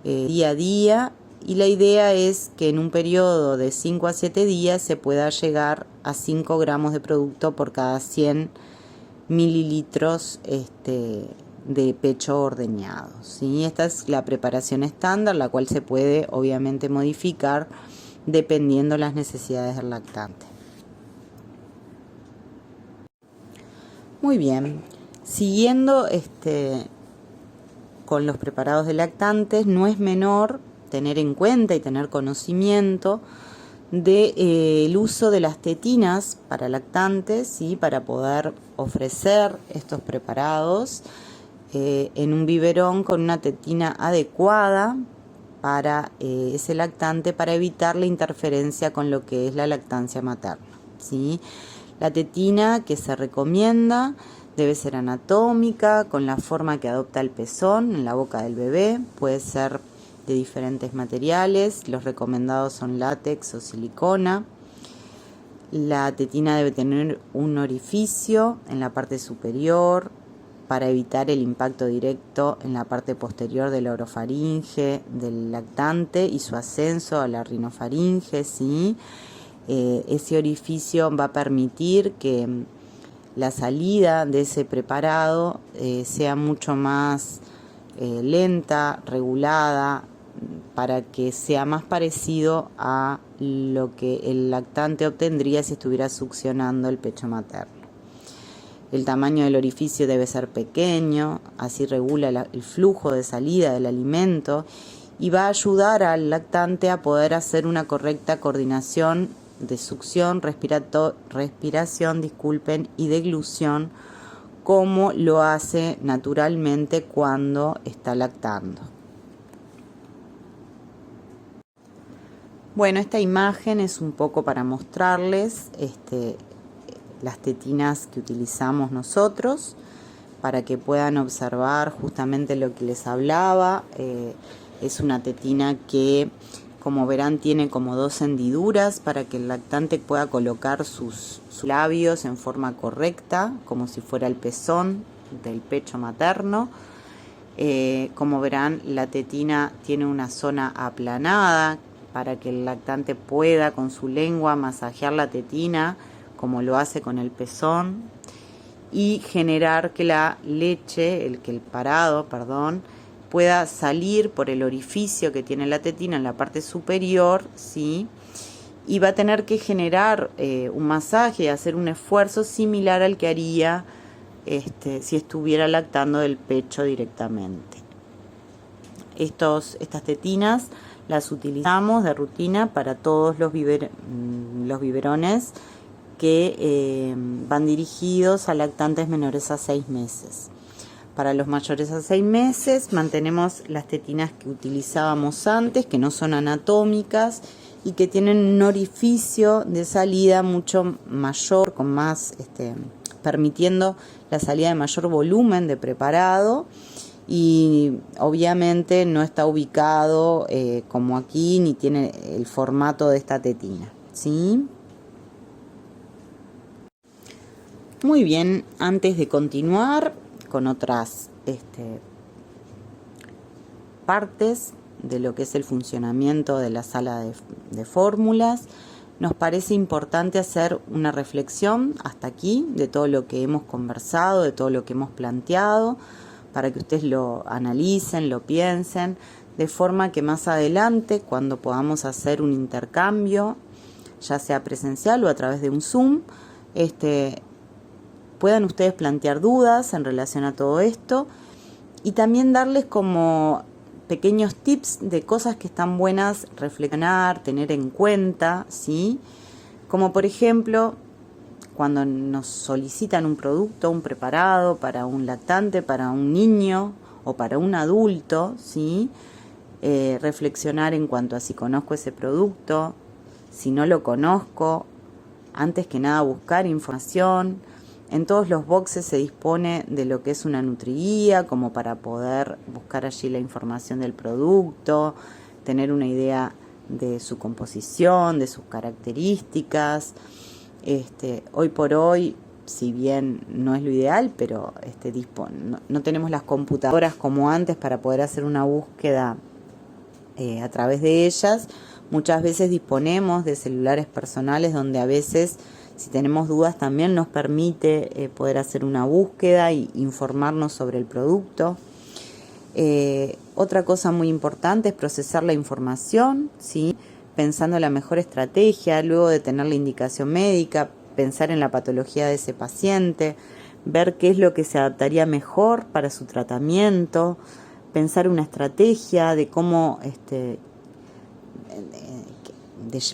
día a día, y la idea es que en un periodo de 5 a 7 días se pueda llegar a 5 gramos de producto por cada 100 mililitros de pecho ordeñado, ¿sí? Esta es la preparación estándar, la cual se puede obviamente modificar dependiendo las necesidades del lactante. Muy bien, siguiendo con los preparados de lactantes, no es menor tener en cuenta y tener conocimiento del uso de las tetinas para lactantes, ¿sí? Para poder ofrecer estos preparados en un biberón con una tetina adecuada para ese lactante, para evitar la interferencia con lo que es la lactancia materna, ¿sí? La tetina que se recomienda debe ser anatómica, con la forma que adopta el pezón en la boca del bebé. Puede ser de diferentes materiales, los recomendados son látex o silicona. La tetina debe tener un orificio en la parte superior para evitar el impacto directo en la parte posterior de la orofaringe del lactante y su ascenso a la rinofaringe, ¿sí? Ese orificio va a permitir que la salida de ese preparado sea mucho más lenta, regulada, para que sea más parecido a lo que el lactante obtendría si estuviera succionando el pecho materno. El tamaño del orificio debe ser pequeño, así regula el flujo de salida del alimento y va a ayudar al lactante a poder hacer una correcta coordinación de succión, respiración, y deglución, como lo hace naturalmente cuando está lactando. Bueno, esta imagen es un poco para mostrarles las tetinas que utilizamos nosotros, para que puedan observar justamente lo que les hablaba. Es una tetina que, como verán, tiene como 2 hendiduras para que el lactante pueda colocar sus labios en forma correcta, como si fuera el pezón del pecho materno. Como verán, la tetina tiene una zona aplanada para que el lactante pueda con su lengua masajear la tetina, como lo hace con el pezón, y generar que la leche, el parado, pueda salir por el orificio que tiene la tetina en la parte superior, ¿sí? Y va a tener que generar un masaje y hacer un esfuerzo similar al que haría si estuviera lactando del pecho directamente. Estas tetinas las utilizamos de rutina para todos los biberones que van dirigidos a lactantes menores a 6 meses. Para los mayores a 6 meses mantenemos las tetinas que utilizábamos antes, que no son anatómicas y que tienen un orificio de salida mucho mayor, con más, permitiendo la salida de mayor volumen de preparado, y obviamente no está ubicado como aquí, ni tiene el formato de esta tetina, ¿sí? Muy bien, antes de continuar con otras partes de lo que es el funcionamiento de la sala de fórmulas, nos parece importante hacer una reflexión hasta aquí de todo lo que hemos conversado, de todo lo que hemos planteado, para que ustedes lo analicen, lo piensen, de forma que más adelante, cuando podamos hacer un intercambio, ya sea presencial o a través de un Zoom, puedan ustedes plantear dudas en relación a todo esto y también darles como pequeños tips de cosas que están buenas reflexionar, tener en cuenta, ¿sí? Como por ejemplo, cuando nos solicitan un producto, un preparado para un lactante, para un niño o para un adulto, ¿sí? Reflexionar en cuanto a si conozco ese producto, si no lo conozco, antes que nada buscar información. En todos los boxes se dispone de lo que es una nutriguía, como para poder buscar allí la información del producto, tener una idea de su composición, de sus características. Hoy por hoy, si bien no es lo ideal, pero no tenemos las computadoras como antes para poder hacer una búsqueda a través de ellas. Muchas veces disponemos de celulares personales donde a veces, si tenemos dudas, también nos permite poder hacer una búsqueda e informarnos sobre el producto. Otra cosa muy importante es procesar la información, ¿sí? Pensando en la mejor estrategia, luego de tener la indicación médica, pensar en la patología de ese paciente, ver qué es lo que se adaptaría mejor para su tratamiento, pensar una estrategia de cómo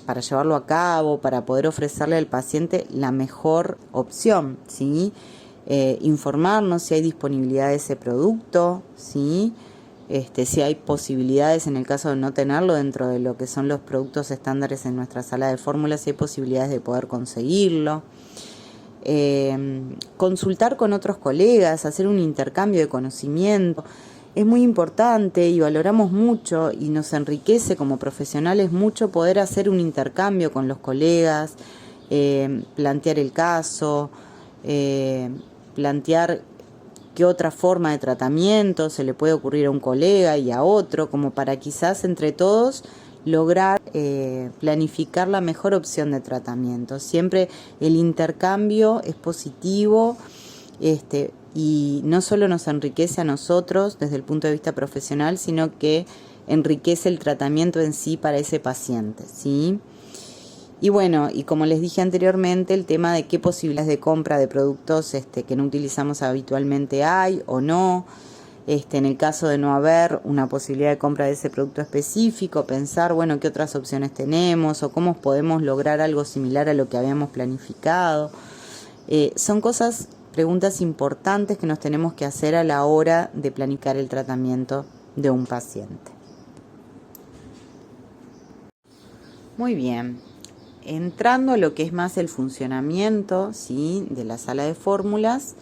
para llevarlo a cabo, para poder ofrecerle al paciente la mejor opción, ¿sí? Informarnos si hay disponibilidad de ese producto, ¿sí? Si hay posibilidades, en el caso de no tenerlo dentro de lo que son los productos estándares en nuestra sala de fórmulas, si hay posibilidades de poder conseguirlo. Consultar con otros colegas, hacer un intercambio de conocimiento. Es muy importante y valoramos mucho y nos enriquece como profesionales mucho poder hacer un intercambio con los colegas, plantear el caso, plantear qué otra forma de tratamiento se le puede ocurrir a un colega y a otro, como para quizás entre todos lograr planificar la mejor opción de tratamiento. Siempre el intercambio es positivo, y no solo nos enriquece a nosotros desde el punto de vista profesional, sino que enriquece el tratamiento en sí para ese paciente, ¿sí? Y bueno, y como les dije anteriormente, el tema de qué posibilidades de compra de productos que no utilizamos habitualmente hay o no. En el caso de no haber una posibilidad de compra de ese producto específico, pensar, bueno, qué otras opciones tenemos o cómo podemos lograr algo similar a lo que habíamos planificado. Son preguntas importantes que nos tenemos que hacer a la hora de planificar el tratamiento de un paciente. Muy bien, entrando a lo que es más el funcionamiento, ¿sí?, de la sala de fórmulas,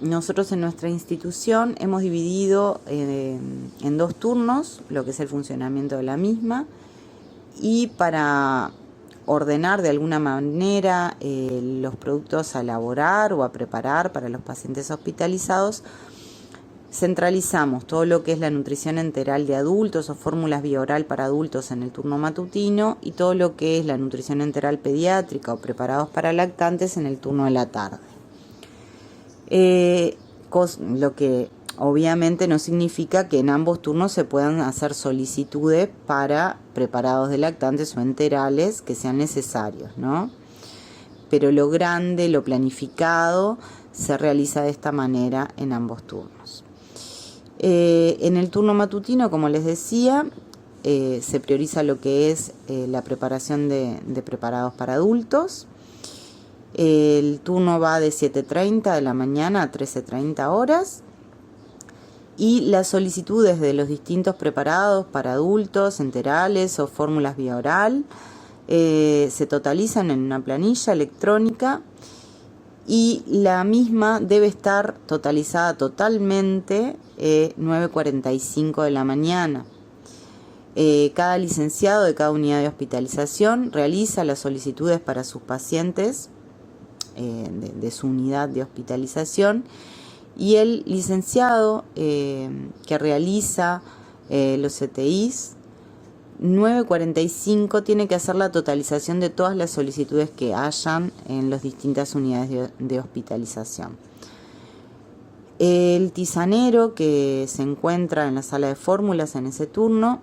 nosotros en nuestra institución hemos dividido en 2 turnos lo que es el funcionamiento de la misma, y para ordenar de alguna manera los productos a elaborar o a preparar para los pacientes hospitalizados, centralizamos todo lo que es la nutrición enteral de adultos o fórmulas vía oral para adultos en el turno matutino, y todo lo que es la nutrición enteral pediátrica o preparados para lactantes en el turno de la tarde. Lo que obviamente no significa que en ambos turnos se puedan hacer solicitudes para preparados de lactantes o enterales que sean necesarios, ¿no? Pero lo grande, lo planificado, se realiza de esta manera en ambos turnos. En el turno matutino, como les decía, se prioriza lo que es la preparación de preparados para adultos. El turno va de 7:30 de la mañana a 13:30 horas. Y las solicitudes de los distintos preparados para adultos, enterales o fórmulas vía oral se totalizan en una planilla electrónica, y la misma debe estar totalizada totalmente 9:45 de la mañana. Cada licenciado de cada unidad de hospitalización realiza las solicitudes para sus pacientes de su unidad de hospitalización, y el licenciado que realiza los CTIs 9:45 tiene que hacer la totalización de todas las solicitudes que hayan en las distintas unidades de hospitalización. El tisanero que se encuentra en la sala de fórmulas en ese turno,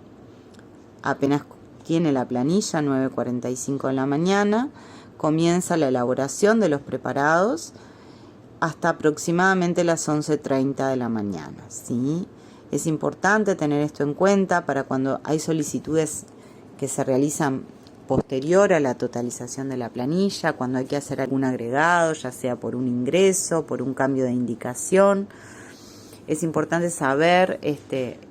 apenas tiene la planilla, 9:45 de la mañana, comienza la elaboración de los preparados hasta aproximadamente las 11:30 de la mañana, ¿sí? Es importante tener esto en cuenta para cuando hay solicitudes que se realizan posterior a la totalización de la planilla, cuando hay que hacer algún agregado, ya sea por un ingreso, por un cambio de indicación. Es importante saber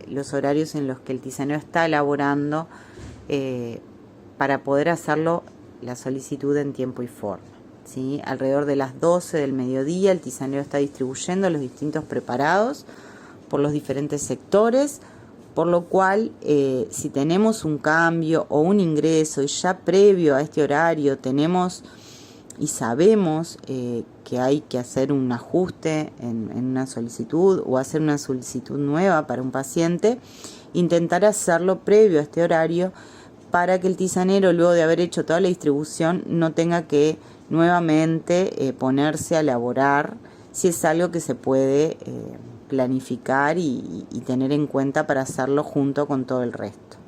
los horarios en los que el tisanero está elaborando para poder hacerlo la solicitud en tiempo y forma, ¿sí? Alrededor de las 12 del mediodía el tisanero está distribuyendo los distintos preparados por los diferentes sectores, por lo cual si tenemos un cambio o un ingreso y ya previo a este horario tenemos y sabemos que hay que hacer un ajuste en una solicitud o hacer una solicitud nueva para un paciente, intentar hacerlo previo a este horario para que el tisanero, luego de haber hecho toda la distribución, no tenga que nuevamente ponerse a elaborar si es algo que se puede planificar y tener en cuenta para hacerlo junto con todo el resto.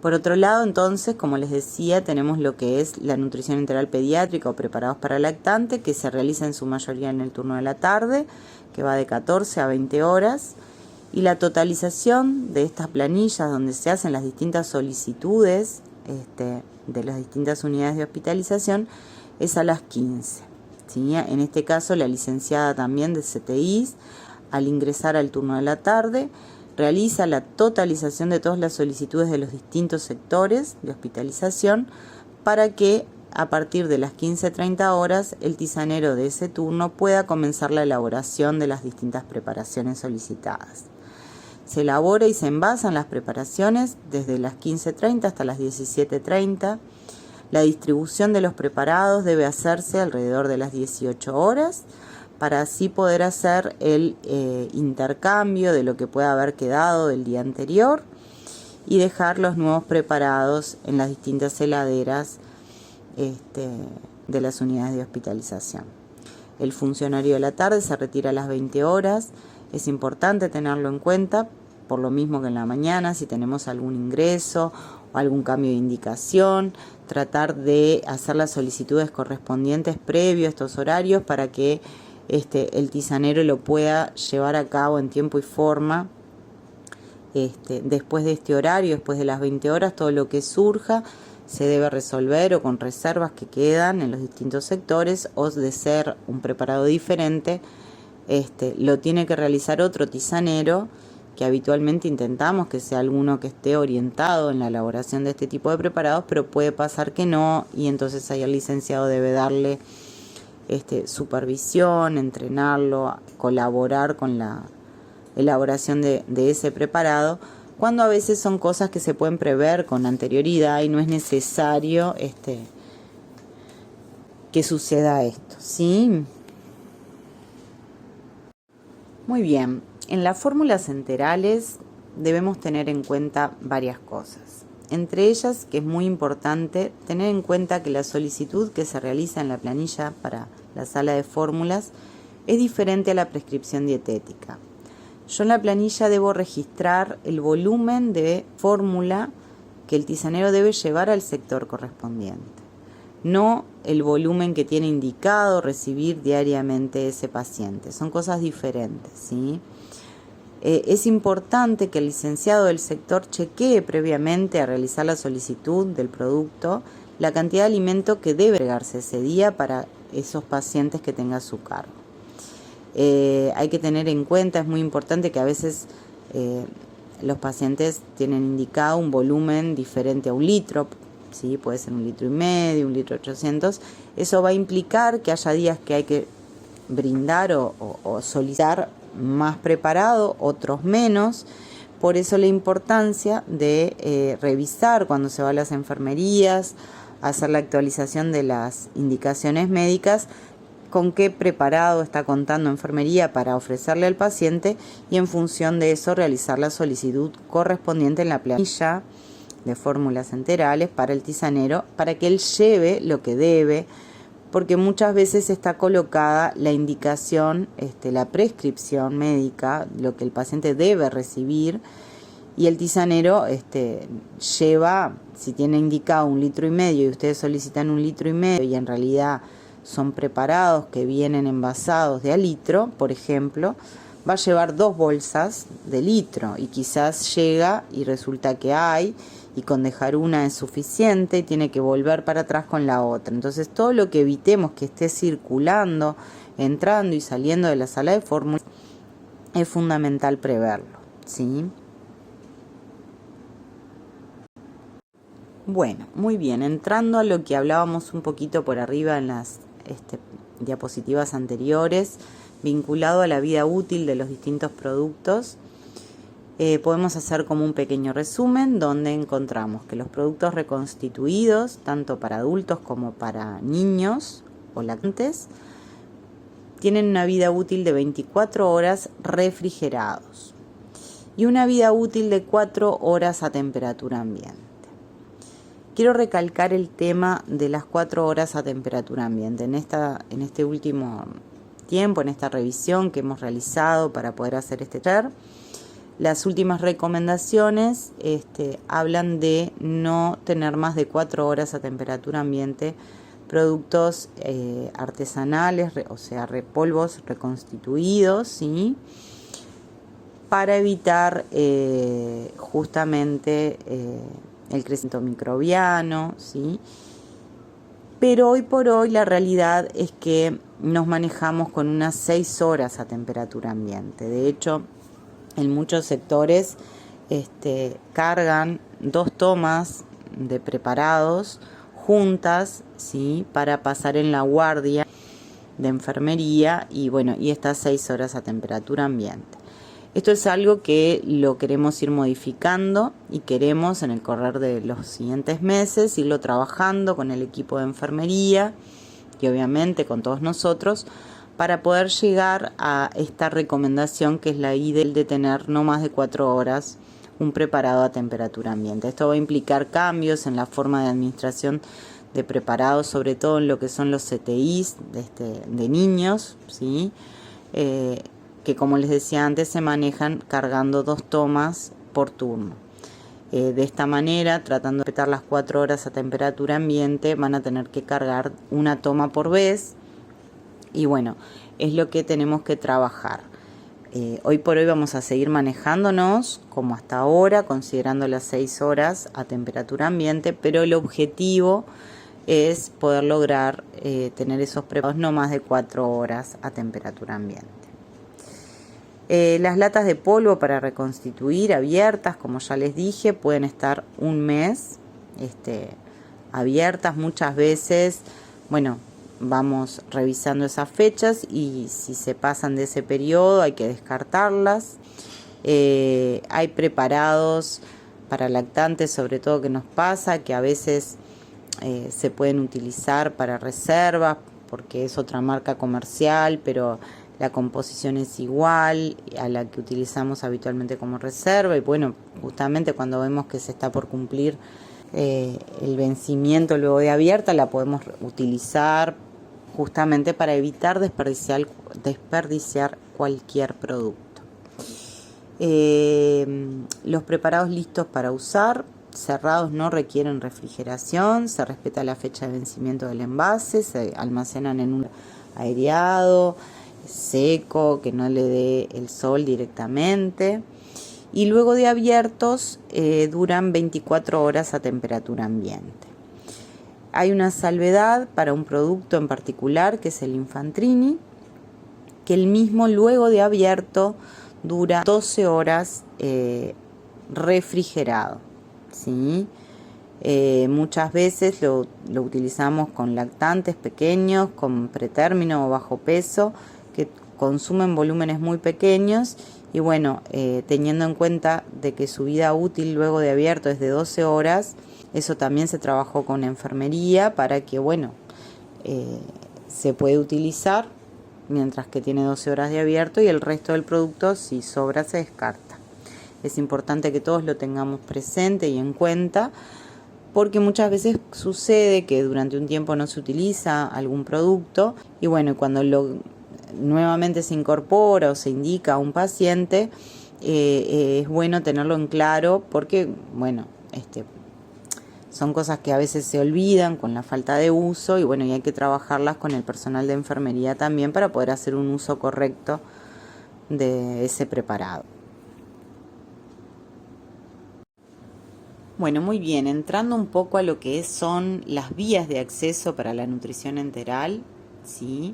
Por otro lado, entonces, como les decía, tenemos lo que es la nutrición enteral pediátrica o preparados para lactante, que se realiza en su mayoría en el turno de la tarde, que va de 14 a 20 horas, y la totalización de estas planillas donde se hacen las distintas solicitudes de las distintas unidades de hospitalización es a las 15. ¿Sí? En este caso, la licenciada también de CTIs, al ingresar al turno de la tarde, realiza la totalización de todas las solicitudes de los distintos sectores de hospitalización para que a partir de las 15:30 horas el tisanero de ese turno pueda comenzar la elaboración de las distintas preparaciones solicitadas. Se elabora y se envasan las preparaciones desde las 15:30 hasta las 17:30. La distribución de los preparados debe hacerse alrededor de las 18 horas para así poder hacer el intercambio de lo que pueda haber quedado del día anterior y dejar los nuevos preparados en las distintas heladeras de las unidades de hospitalización. El funcionario de la tarde se retira a las 20 horas. Es importante tenerlo en cuenta, por lo mismo que en la mañana, si tenemos algún ingreso o algún cambio de indicación, tratar de hacer las solicitudes correspondientes previo a estos horarios para que el tisanero lo pueda llevar a cabo en tiempo y forma. Después de este horario, después de las 20 horas, todo lo que surja se debe resolver o con reservas que quedan en los distintos sectores, o de ser un preparado diferente, lo tiene que realizar otro tisanero, que habitualmente intentamos que sea alguno que esté orientado en la elaboración de este tipo de preparados, pero puede pasar que no, y entonces ahí el licenciado debe darle supervisión, entrenarlo, colaborar con la elaboración de ese preparado, cuando a veces son cosas que se pueden prever con anterioridad y no es necesario que suceda esto, ¿sí? Muy bien, en las fórmulas enterales debemos tener en cuenta varias cosas. Entre ellas, que es muy importante tener en cuenta que la solicitud que se realiza en la planilla para la sala de fórmulas es diferente a la prescripción dietética. Yo en la planilla debo registrar el volumen de fórmula que el tisanero debe llevar al sector correspondiente, no el volumen que tiene indicado recibir diariamente ese paciente. Son cosas diferentes, ¿sí? Es importante que el licenciado del sector chequee previamente a realizar la solicitud del producto la cantidad de alimento que debe agregarse ese día para esos pacientes que tenga a su cargo. Hay que tener en cuenta, es muy importante que a veces los pacientes tienen indicado un volumen diferente a 1 litro, ¿sí? Puede ser 1,5 litros, 1,8 litros. Eso va a implicar que haya días que hay que brindar o solicitar más preparado, otros menos. Por eso la importancia de revisar cuando se va a las enfermerías, hacer la actualización de las indicaciones médicas, con qué preparado está contando enfermería para ofrecerle al paciente y en función de eso realizar la solicitud correspondiente en la planilla de fórmulas enterales para el tisanero para que él lleve lo que debe, porque muchas veces está colocada la indicación, la prescripción médica, lo que el paciente debe recibir, y el tisanero lleva, si tiene indicado 1,5 litros y ustedes solicitan 1,5 litros y en realidad son preparados que vienen envasados de a litro, por ejemplo, va a llevar 2 bolsas de litro y quizás llega y resulta que hay, y con dejar una es suficiente y tiene que volver para atrás con la otra. Entonces todo lo que evitemos que esté circulando, entrando y saliendo de la sala de fórmulas es fundamental preverlo, ¿sí? Bueno, muy bien, entrando a lo que hablábamos un poquito por arriba en las diapositivas anteriores, vinculado a la vida útil de los distintos productos, podemos hacer como un pequeño resumen donde encontramos que los productos reconstituidos, tanto para adultos como para niños o lactantes, tienen una vida útil de 24 horas refrigerados y una vida útil de 4 horas a temperatura ambiente. Quiero recalcar el tema de las 4 horas a temperatura ambiente. En este último tiempo, en esta revisión que hemos realizado para poder hacer este taller, las últimas recomendaciones hablan de no tener más de 4 horas a temperatura ambiente productos artesanales, o sea, polvos reconstituidos, ¿sí? Para evitar justamente el crecimiento microbiano, ¿sí? Pero hoy por hoy la realidad es que nos manejamos con unas 6 horas a temperatura ambiente. De hecho, en muchos sectores cargan 2 tomas de preparados juntas, ¿sí? Para pasar en la guardia de enfermería y estas 6 horas a temperatura ambiente. Esto es algo que lo queremos ir modificando y queremos en el correr de los siguientes meses irlo trabajando con el equipo de enfermería y obviamente con todos nosotros para poder llegar a esta recomendación que es la ideal de tener no más de 4 horas un preparado a temperatura ambiente. Esto va a implicar cambios en la forma de administración de preparados, sobre todo en lo que son los CTIs de niños, ¿sí? Que como les decía antes se manejan cargando 2 tomas por turno. De esta manera, tratando de respetar las 4 horas a temperatura ambiente, van a tener que cargar una toma por vez y es lo que tenemos que trabajar. Hoy por hoy vamos a seguir manejándonos como hasta ahora, considerando las 6 horas a temperatura ambiente, pero el objetivo es poder lograr tener esos preparados no más de 4 horas a temperatura ambiente. Las latas de polvo para reconstituir abiertas, como ya les dije, pueden estar 1 mes abiertas. Muchas veces, vamos revisando esas fechas y si se pasan de ese periodo hay que descartarlas. Hay preparados para lactantes, sobre todo, que nos pasa que a veces se pueden utilizar para reservas porque es otra marca comercial, pero la composición es igual a la que utilizamos habitualmente como reserva y justamente cuando vemos que se está por cumplir el vencimiento luego de abierta, la podemos utilizar justamente para evitar desperdiciar cualquier producto. Los preparados listos para usar, cerrados, no requieren refrigeración, se respeta la fecha de vencimiento del envase, se almacenan en un aireado, seco, que no le dé el sol directamente, y luego de abiertos duran 24 horas a temperatura ambiente. Hay una salvedad para un producto en particular que es el Infantrini, que el mismo luego de abierto dura 12 horas refrigerado, ¿sí? Muchas veces lo utilizamos con lactantes pequeños, con pretérmino o bajo peso, que consumen volúmenes muy pequeños y teniendo en cuenta de que su vida útil luego de abierto es de 12 horas, eso también se trabajó con enfermería para que se puede utilizar mientras que tiene 12 horas de abierto, y el resto del producto, si sobra, se descarta. Es importante que todos lo tengamos presente y en cuenta, porque muchas veces sucede que durante un tiempo no se utiliza algún producto y bueno, cuando nuevamente se incorpora o se indica a un paciente, es bueno tenerlo en claro, porque bueno, son cosas que a veces se olvidan con la falta de uso y bueno, y hay que trabajarlas con el personal de enfermería también para poder hacer un uso correcto de ese preparado. Bueno, muy bien, entrando un poco a lo que son las vías de acceso para la nutrición enteral, ¿sí?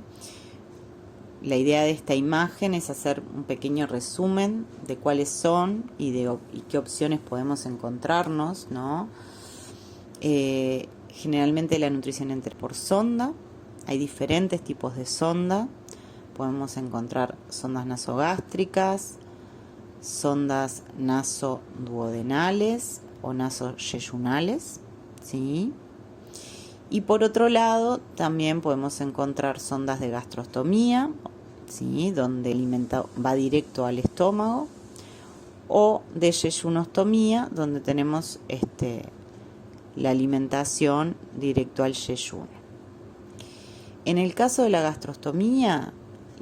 La idea de esta imagen es hacer un pequeño resumen de cuáles son y qué opciones podemos encontrarnos, ¿no? Generalmente la nutrición enteral por sonda, hay diferentes tipos de sonda, podemos encontrar sondas nasogástricas, sondas nasoduodenales o nasoyeyunales, ¿sí? Y por otro lado también podemos encontrar sondas de gastrostomía, ¿sí? Donde el alimento va directo al estómago, o de yeyunostomía, donde tenemos la alimentación directo al yeyuno. En el caso de la gastrostomía,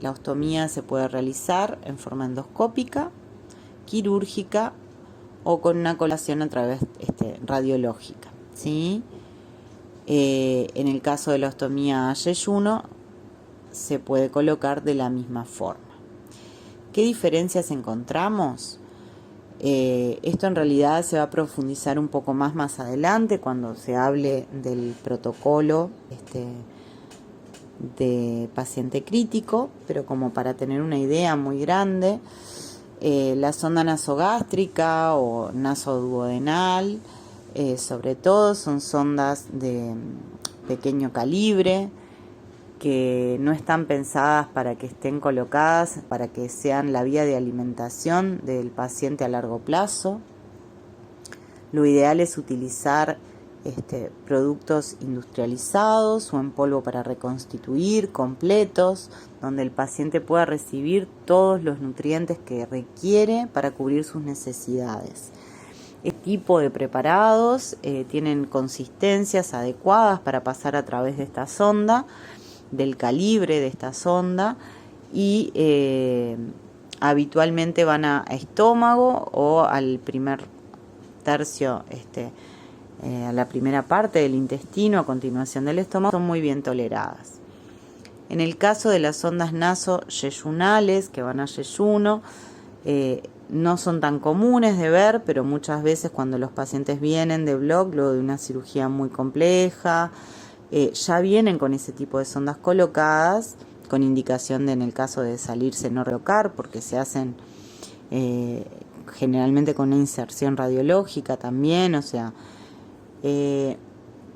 la ostomía se puede realizar en forma endoscópica, quirúrgica o con una colación a través radiológica, ¿sí? En el caso de la ostomía a yeyuno se puede colocar de la misma forma. ¿Qué diferencias encontramos? Esto en realidad se va a profundizar un poco más adelante cuando se hable del protocolo de paciente crítico, pero como para tener una idea muy grande, la sonda nasogástrica o nasoduodenal, sobre todo son sondas de pequeño calibre, que no están pensadas para que estén colocadas, para que sean la vía de alimentación del paciente a largo plazo. Lo ideal es utilizar productos industrializados o en polvo para reconstituir, completos, donde el paciente pueda recibir todos los nutrientes que requiere para cubrir sus necesidades. Este tipo de preparados tienen consistencias adecuadas para pasar a través de esta sonda, del calibre de esta sonda, y habitualmente van a estómago o al primer tercio, a la primera parte del intestino, a continuación del estómago, son muy bien toleradas. En el caso de las sondas nasoyeyunales, que van a yeyuno, no son tan comunes de ver, pero muchas veces cuando los pacientes vienen de bloc, luego de una cirugía muy compleja, ya vienen con ese tipo de sondas colocadas, con indicación de, en el caso de salirse, no relocar, porque se hacen generalmente con una inserción radiológica también, o sea,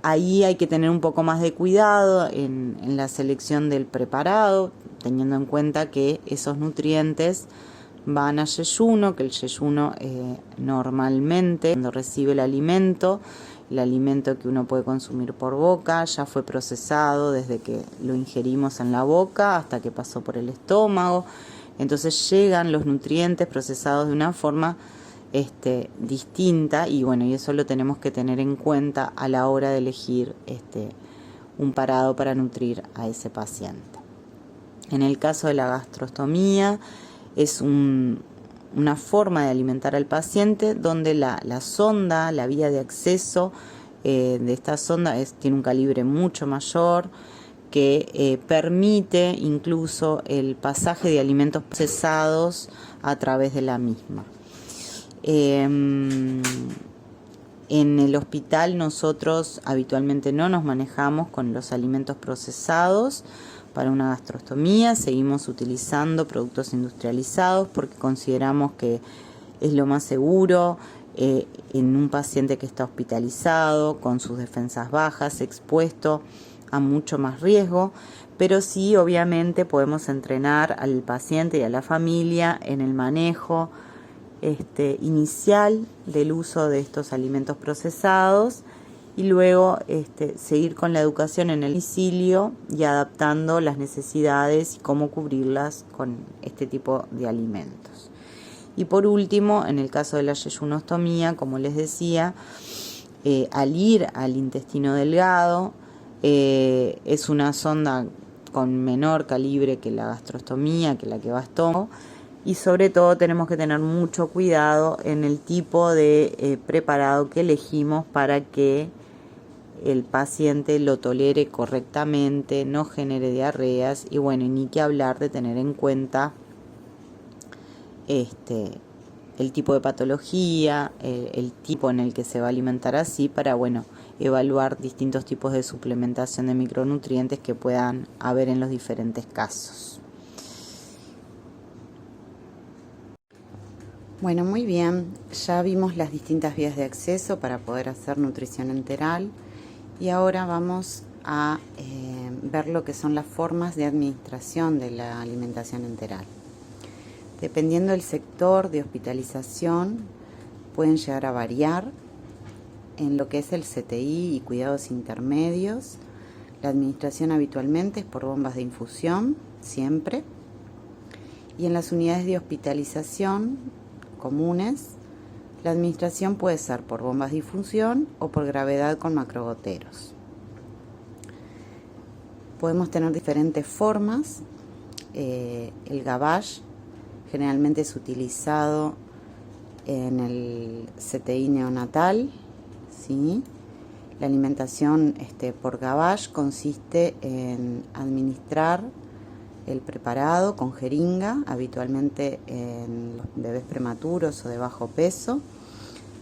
ahí hay que tener un poco más de cuidado en la selección del preparado, teniendo en cuenta que esos nutrientes van a yeyuno, que el yeyuno normalmente, cuando recibe el alimento que uno puede consumir por boca, ya fue procesado desde que lo ingerimos en la boca hasta que pasó por el estómago. Entonces llegan los nutrientes procesados de una forma distinta, y bueno, y eso lo tenemos que tener en cuenta a la hora de elegir un parado para nutrir a ese paciente. En el caso de la gastrostomía, es una forma de alimentar al paciente donde la sonda, la vía de acceso de esta sonda tiene un calibre mucho mayor, que permite incluso el pasaje de alimentos procesados a través de la misma. En el hospital nosotros habitualmente no nos manejamos con los alimentos procesados. Para una gastrostomía seguimos utilizando productos industrializados porque consideramos que es lo más seguro en un paciente que está hospitalizado, con sus defensas bajas, expuesto a mucho más riesgo, pero sí obviamente podemos entrenar al paciente y a la familia en el manejo inicial del uso de estos alimentos procesados, y luego seguir con la educación en el domicilio y adaptando las necesidades y cómo cubrirlas con este tipo de alimentos. Y por último, en el caso de la yeyunostomía, como les decía, al ir al intestino delgado, es una sonda con menor calibre que la gastrostomía, que la que va a estómago, y sobre todo tenemos que tener mucho cuidado en el tipo de preparado que elegimos para que el paciente lo tolere correctamente, no genere diarreas y bueno, ni que hablar de tener en cuenta el tipo de patología, el tipo en el que se va a alimentar así para, bueno, evaluar distintos tipos de suplementación de micronutrientes que puedan haber en los diferentes casos. Bueno, muy bien, ya vimos las distintas vías de acceso para poder hacer nutrición enteral y ahora vamos a ver lo que son las formas de administración de la alimentación enteral. Dependiendo del sector de hospitalización, pueden llegar a variar en lo que es el CTI y cuidados intermedios. La administración habitualmente es por bombas de infusión, siempre. Y en las unidades de hospitalización comunes, la administración puede ser por bombas de infusión o por gravedad con macrogoteros. Podemos tener diferentes formas. El gavage generalmente es utilizado en el CTI neonatal, ¿sí? La alimentación por gavage consiste en administrar el preparado con jeringa, habitualmente en los bebés prematuros o de bajo peso.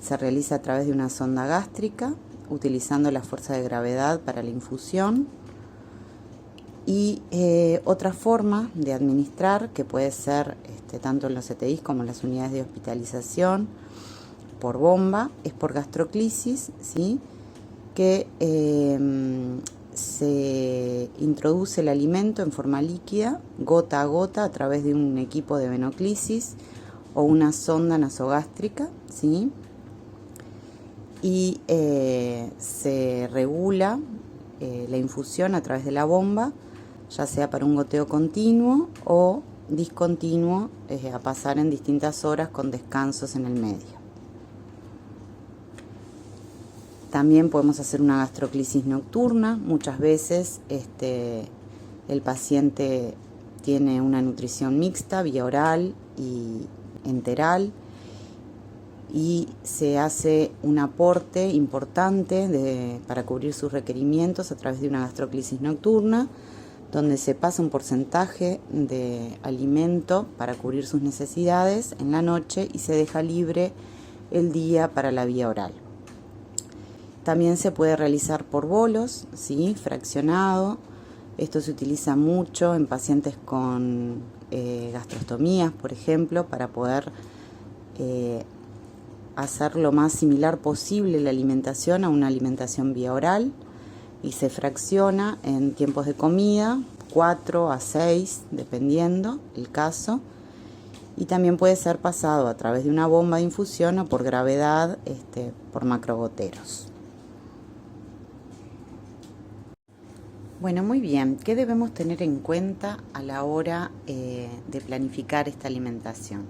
Se realiza a través de una sonda gástrica, utilizando la fuerza de gravedad para la infusión. Y otra forma de administrar, que puede ser tanto en los CTIs como en las unidades de hospitalización por bomba, es por gastroclisis, ¿sí? Que se introduce el alimento en forma líquida, gota a gota, a través de un equipo de venoclisis o una sonda nasogástrica, ¿sí? Y se regula la infusión a través de la bomba, ya sea para un goteo continuo o discontinuo, a pasar en distintas horas con descansos en el medio. También podemos hacer una gastroclisis nocturna. Muchas veces el paciente tiene una nutrición mixta, vía oral y enteral, y se hace un aporte importante para cubrir sus requerimientos a través de una gastroclisis nocturna, donde se pasa un porcentaje de alimento para cubrir sus necesidades en la noche y se deja libre el día para la vía oral. También se puede realizar por bolos, ¿sí? Fraccionado. Esto se utiliza mucho en pacientes con gastrostomías, por ejemplo, para poder hacer lo más similar posible la alimentación a una alimentación vía oral, y se fracciona en tiempos de comida, 4 a 6, dependiendo el caso, y también puede ser pasado a través de una bomba de infusión o por gravedad, por macrogoteros. Bueno, muy bien, ¿qué debemos tener en cuenta a la hora de planificar esta alimentación?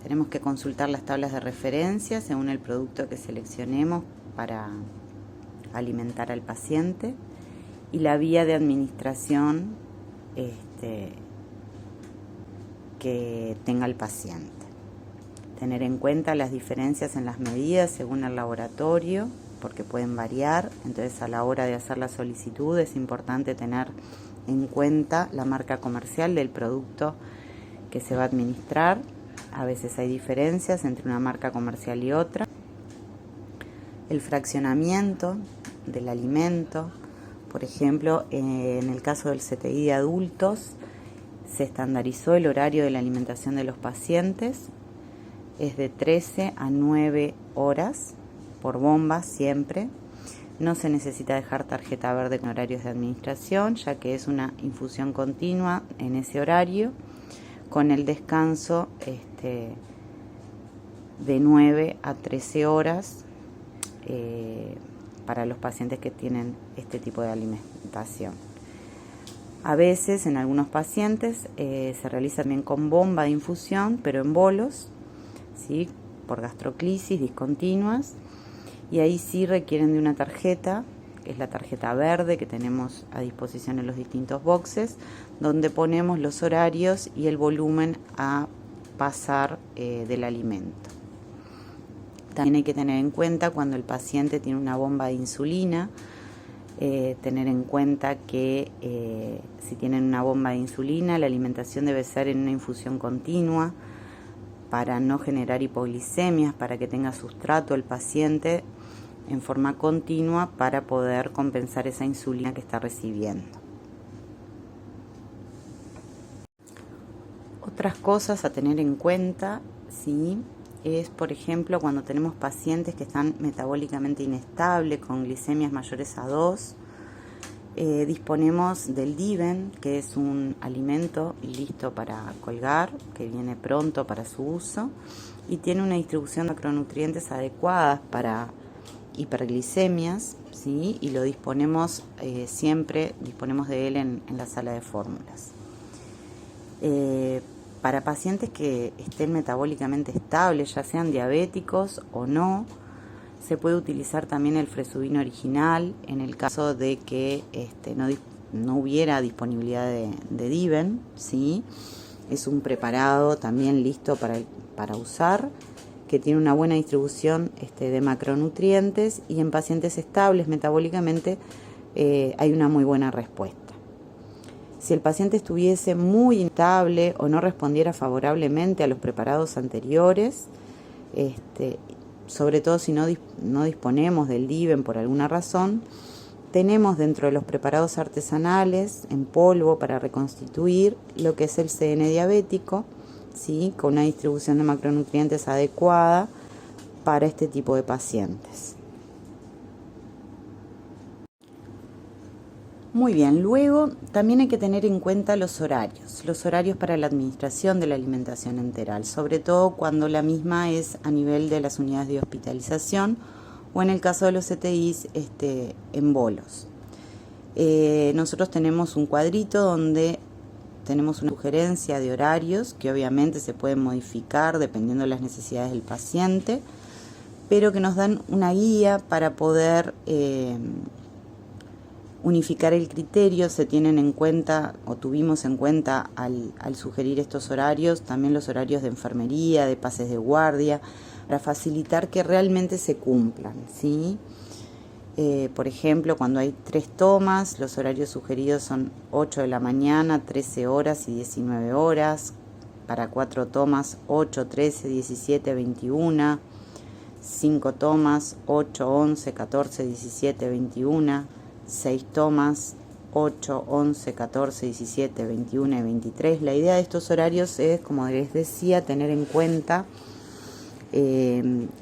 Tenemos que consultar las tablas de referencia según el producto que seleccionemos para alimentar al paciente y la vía de administración que tenga el paciente. Tener en cuenta las diferencias en las medidas según el laboratorio, porque pueden variar. Entonces, a la hora de hacer la solicitud es importante tener en cuenta la marca comercial del producto que se va a administrar. A veces hay diferencias entre una marca comercial y otra. El fraccionamiento del alimento, por ejemplo, en el caso del CTI de adultos, se estandarizó el horario de la alimentación de los pacientes, es de 13 a 9 horas por bomba siempre. No se necesita dejar tarjeta verde con horarios de administración, ya que es una infusión continua en ese horario, con el descanso de 9 a 13 horas para los pacientes que tienen este tipo de alimentación. A veces en algunos pacientes se realiza también con bomba de infusión, pero en bolos, ¿sí? Por gastroclisis discontinuas, y ahí sí requieren de una tarjeta, que es la tarjeta verde que tenemos a disposición en los distintos boxes, donde ponemos los horarios y el volumen a pasar del alimento. También hay que tener en cuenta cuando el paciente tiene una bomba de insulina, tener en cuenta que si tienen una bomba de insulina, la alimentación debe ser en una infusión continua para no generar hipoglicemias, para que tenga sustrato el paciente en forma continua para poder compensar esa insulina que está recibiendo. Otras cosas a tener en cuenta, ¿sí? Es, por ejemplo, cuando tenemos pacientes que están metabólicamente inestables, con glicemias mayores a 2, disponemos del Diven, que es un alimento listo para colgar, que viene pronto para su uso, y tiene una distribución de macronutrientes adecuadas para hiperglicemias, ¿sí? Y lo disponemos, siempre disponemos de él en la sala de fórmulas. Para pacientes que estén metabólicamente estables, ya sean diabéticos o no, se puede utilizar también el Fresubin original en el caso de que no hubiera disponibilidad de Diven, ¿sí? Es un preparado también listo para usar, que tiene una buena distribución de macronutrientes, y en pacientes estables metabólicamente hay una muy buena respuesta. Si el paciente estuviese muy inestable o no respondiera favorablemente a los preparados anteriores, sobre todo si no disponemos del Diven por alguna razón, tenemos dentro de los preparados artesanales en polvo para reconstituir lo que es el CN diabético, ¿sí? Con una distribución de macronutrientes adecuada para este tipo de pacientes. Muy bien, luego también hay que tener en cuenta los horarios para la administración de la alimentación enteral, sobre todo cuando la misma es a nivel de las unidades de hospitalización o en el caso de los CTIs en bolos. Nosotros tenemos un cuadrito donde tenemos una sugerencia de horarios que obviamente se pueden modificar dependiendo de las necesidades del paciente, pero que nos dan una guía para poder unificar el criterio. Se tienen en cuenta, o tuvimos en cuenta al sugerir estos horarios, también los horarios de enfermería, de pases de guardia, para facilitar que realmente se cumplan, ¿sí? Por ejemplo, cuando hay 3 tomas, los horarios sugeridos son 8 de la mañana, 13 horas y 19 horas. Para 4 tomas, 8, 13, 17, 21. 5 tomas, 8, 11, 14, 17, 21. 6 tomas, 8, 11, 14, 17, 21 y 23. La idea de estos horarios es, como les decía, tener en cuenta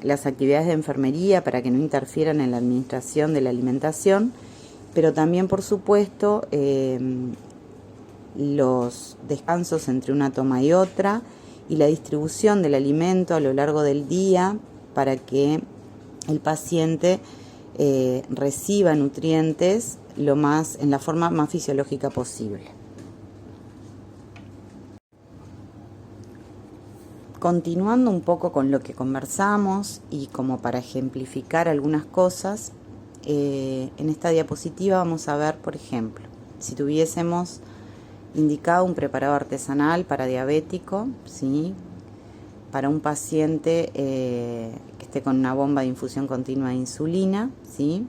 las actividades de enfermería para que no interfieran en la administración de la alimentación, pero también, por supuesto, los descansos entre una toma y otra y la distribución del alimento a lo largo del día para que el paciente reciba nutrientes en la forma más fisiológica posible. Continuando un poco con lo que conversamos y como para ejemplificar algunas cosas, en esta diapositiva vamos a ver, por ejemplo, si tuviésemos indicado un preparado artesanal para diabético, ¿sí? Para un paciente que esté con una bomba de infusión continua de insulina, ¿sí?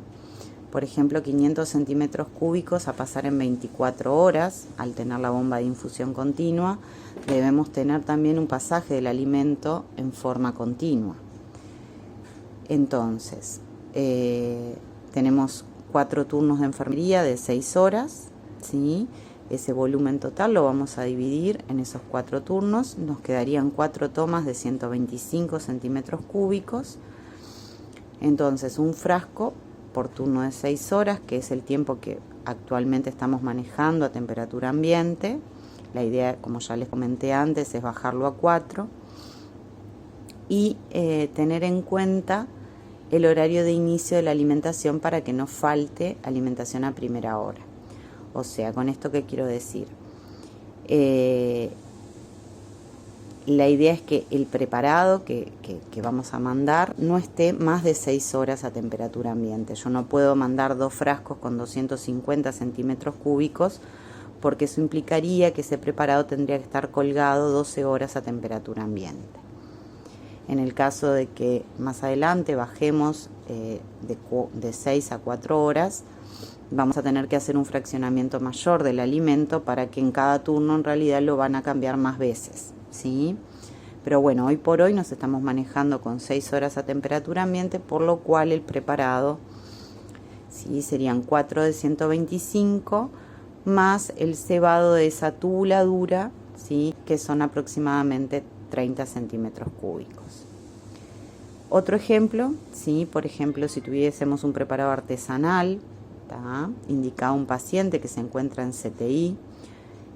Por ejemplo, 500 centímetros cúbicos a pasar en 24 horas. Al tener la bomba de infusión continua, debemos tener también un pasaje del alimento en forma continua. Entonces, tenemos 4 turnos de enfermería de 6 horas, ¿sí? Ese volumen total lo vamos a dividir en esos 4 turnos. Nos quedarían 4 tomas de 125 centímetros cúbicos. Entonces, un frasco por turno de 6 horas, que es el tiempo que actualmente estamos manejando a temperatura ambiente. La idea, como ya les comenté antes, es bajarlo a 4 y tener en cuenta el horario de inicio de la alimentación para que no falte alimentación a primera hora. O sea, ¿con esto qué quiero decir? La idea es que el preparado que vamos a mandar no esté más de 6 horas a temperatura ambiente. Yo no puedo mandar 2 frascos con 250 centímetros cúbicos porque eso implicaría que ese preparado tendría que estar colgado 12 horas a temperatura ambiente. En el caso de que más adelante bajemos de 6 a 4 horas, vamos a tener que hacer un fraccionamiento mayor del alimento para que en cada turno en realidad lo van a cambiar más veces, ¿sí? Pero bueno, hoy por hoy nos estamos manejando con 6 horas a temperatura ambiente, por lo cual el preparado, ¿sí?, serían 4 de 125 más el cebado de esa tula dura, ¿sí?, que son aproximadamente 30 centímetros cúbicos. Otro ejemplo, ¿sí?, por ejemplo, si tuviésemos un preparado artesanal, indicado a un paciente que se encuentra en CTI,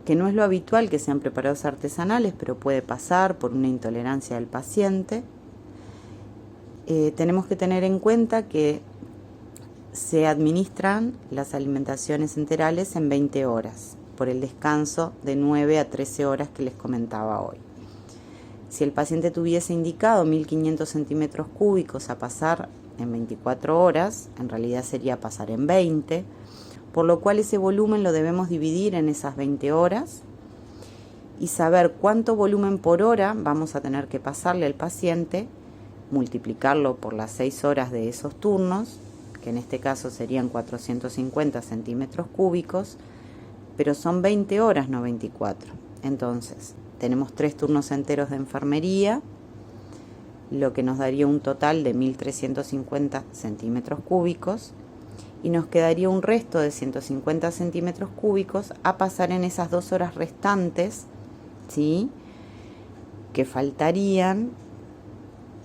que no es lo habitual que sean preparados artesanales, pero puede pasar por una intolerancia del paciente. Tenemos que tener en cuenta que se administran las alimentaciones enterales en 20 horas, por el descanso de 9 a 13 horas que les comentaba hoy. Si el paciente tuviese indicado 1500 centímetros cúbicos a pasar en 24 horas, en realidad sería pasar en 20, por lo cual ese volumen lo debemos dividir en esas 20 horas y saber cuánto volumen por hora vamos a tener que pasarle al paciente, multiplicarlo por las 6 horas de esos turnos, que en este caso serían 450 centímetros cúbicos, pero son 20 horas, no 24. Entonces, tenemos 3 turnos enteros de enfermería, lo que nos daría un total de 1350 centímetros cúbicos, y nos quedaría un resto de 150 centímetros cúbicos a pasar en esas 2 horas restantes, ¿sí?, que faltarían,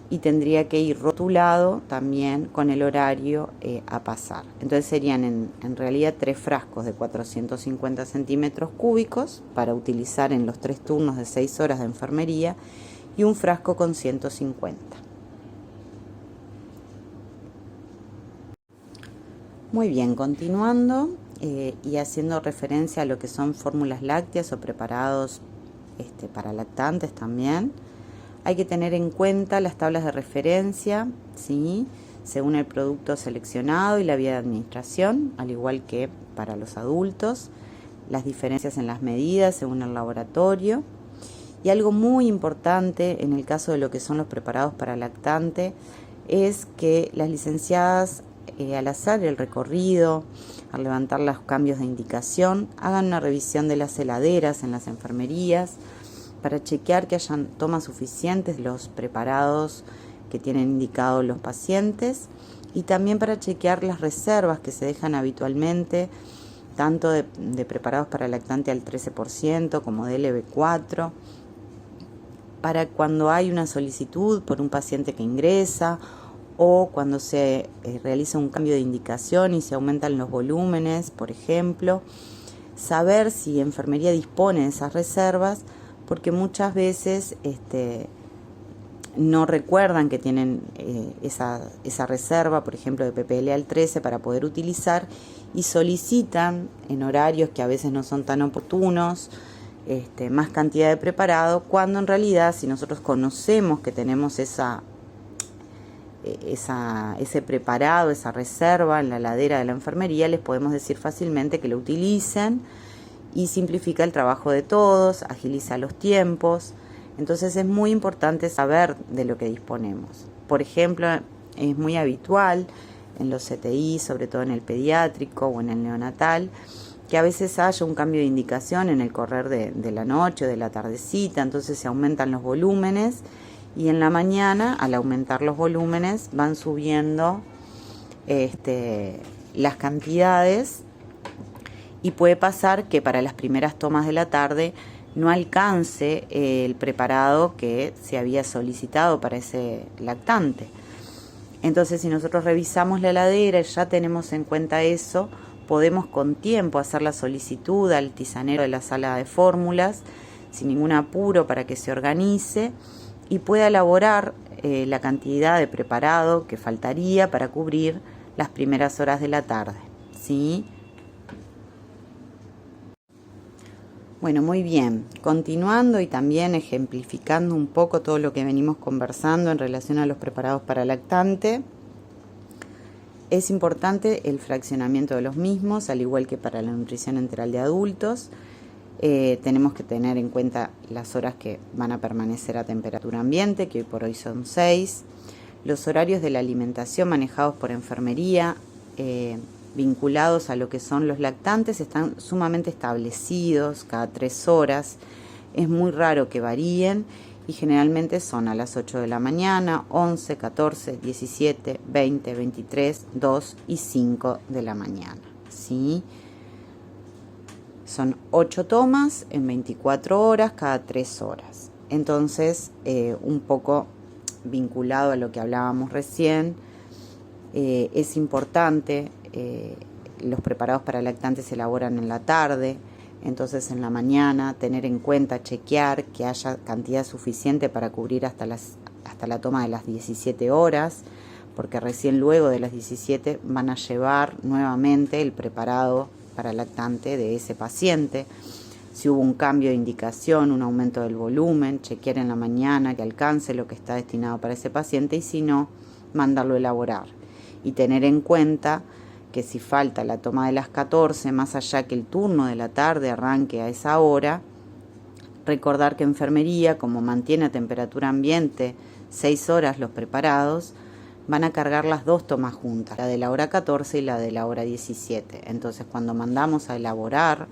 y tendría que ir rotulado también con el horario a pasar. Entonces serían en realidad 3 frascos de 450 centímetros cúbicos para utilizar en los 3 turnos de 6 horas de enfermería y un frasco con 150. Muy bien, continuando y haciendo referencia a lo que son fórmulas lácteas o preparados para lactantes también, hay que tener en cuenta las tablas de referencia, ¿sí?, según el producto seleccionado y la vía de administración, al igual que para los adultos, las diferencias en las medidas según el laboratorio. Y algo muy importante en el caso de lo que son los preparados para lactante es que las licenciadas, al hacer el recorrido, al levantar los cambios de indicación, hagan una revisión de las heladeras en las enfermerías para chequear que hayan tomas suficientes de los preparados que tienen indicados los pacientes, y también para chequear las reservas que se dejan habitualmente, tanto de preparados para lactante al 13% como de LB4, para cuando hay una solicitud por un paciente que ingresa o cuando se realiza un cambio de indicación y se aumentan los volúmenes, por ejemplo, saber si enfermería dispone de esas reservas, porque muchas veces no recuerdan que tienen esa reserva, por ejemplo, de PPL al 13 para poder utilizar, y solicitan en horarios que a veces no son tan oportunos más cantidad de preparado, cuando en realidad si nosotros conocemos que tenemos ese preparado, esa reserva en la heladera de la enfermería, les podemos decir fácilmente que lo utilicen, y simplifica el trabajo de todos, agiliza los tiempos. Entonces es muy importante saber de lo que disponemos. Por ejemplo, es muy habitual en los CTI, sobre todo en el pediátrico o en el neonatal, que a veces haya un cambio de indicación en el correr de la noche o de la tardecita, entonces se aumentan los volúmenes, y en la mañana, al aumentar los volúmenes, van subiendo las cantidades, y puede pasar que para las primeras tomas de la tarde no alcance el preparado que se había solicitado para ese lactante. Entonces, si nosotros revisamos la heladera y ya tenemos en cuenta eso, podemos con tiempo hacer la solicitud al tisanero de la sala de fórmulas sin ningún apuro para que se organice y pueda elaborar la cantidad de preparado que faltaría para cubrir las primeras horas de la tarde, ¿sí? Bueno, muy bien. Continuando y también ejemplificando un poco todo lo que venimos conversando en relación a los preparados para lactante, es importante el fraccionamiento de los mismos, al igual que para la nutrición enteral de adultos. Tenemos que tener en cuenta las horas que van a permanecer a temperatura ambiente, que hoy por hoy son 6. Los horarios de la alimentación manejados por enfermería, vinculados a lo que son los lactantes, están sumamente establecidos cada 3 horas. Es muy raro que varíen y generalmente son a las 8 de la mañana, 11, 14, 17, 20, 23, 2 y 5 de la mañana, ¿sí? Son 8 tomas en 24 horas cada 3 horas. Entonces, un poco vinculado a lo que hablábamos recién, es importante, los preparados para lactantes se elaboran en la tarde, entonces en la mañana tener en cuenta, chequear que haya cantidad suficiente para cubrir hasta la toma de las 17 horas, porque recién luego de las 17 van a llevar nuevamente el preparado para lactante de ese paciente. Si hubo un cambio de indicación, un aumento del volumen, chequear en la mañana que alcance lo que está destinado para ese paciente, y si no, mandarlo a elaborar. Y tener en cuenta que si falta la toma de las 14, más allá que el turno de la tarde arranque a esa hora, recordar que enfermería, como mantiene a temperatura ambiente 6 horas los preparados, van a cargar las 2 tomas juntas, la de la hora 14 y la de la hora 17. Entonces, cuando mandamos a elaborar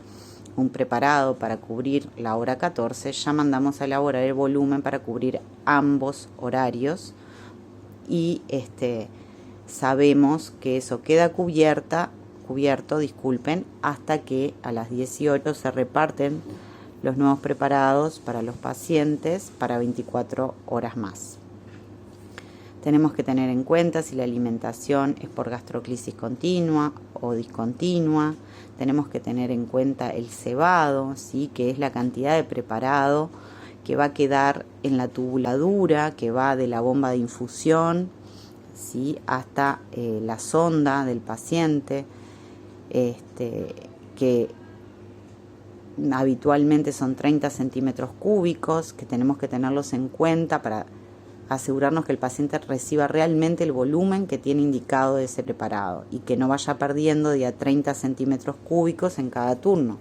un preparado para cubrir la hora 14, ya mandamos a elaborar el volumen para cubrir ambos horarios, y sabemos que eso queda cubierto, hasta que a las 18 se reparten los nuevos preparados para los pacientes para 24 horas más. Tenemos que tener en cuenta si la alimentación es por gastroclisis continua o discontinua. Tenemos que tener en cuenta el cebado, ¿sí? Que es la cantidad de preparado que va a quedar en la tubuladura, que va de la bomba de infusión, ¿sí? Hasta la sonda del paciente, que habitualmente son 30 centímetros cúbicos, que tenemos que tenerlos en cuenta para asegurarnos que el paciente reciba realmente el volumen que tiene indicado de ese preparado y que no vaya perdiendo de a 30 centímetros cúbicos en cada turno,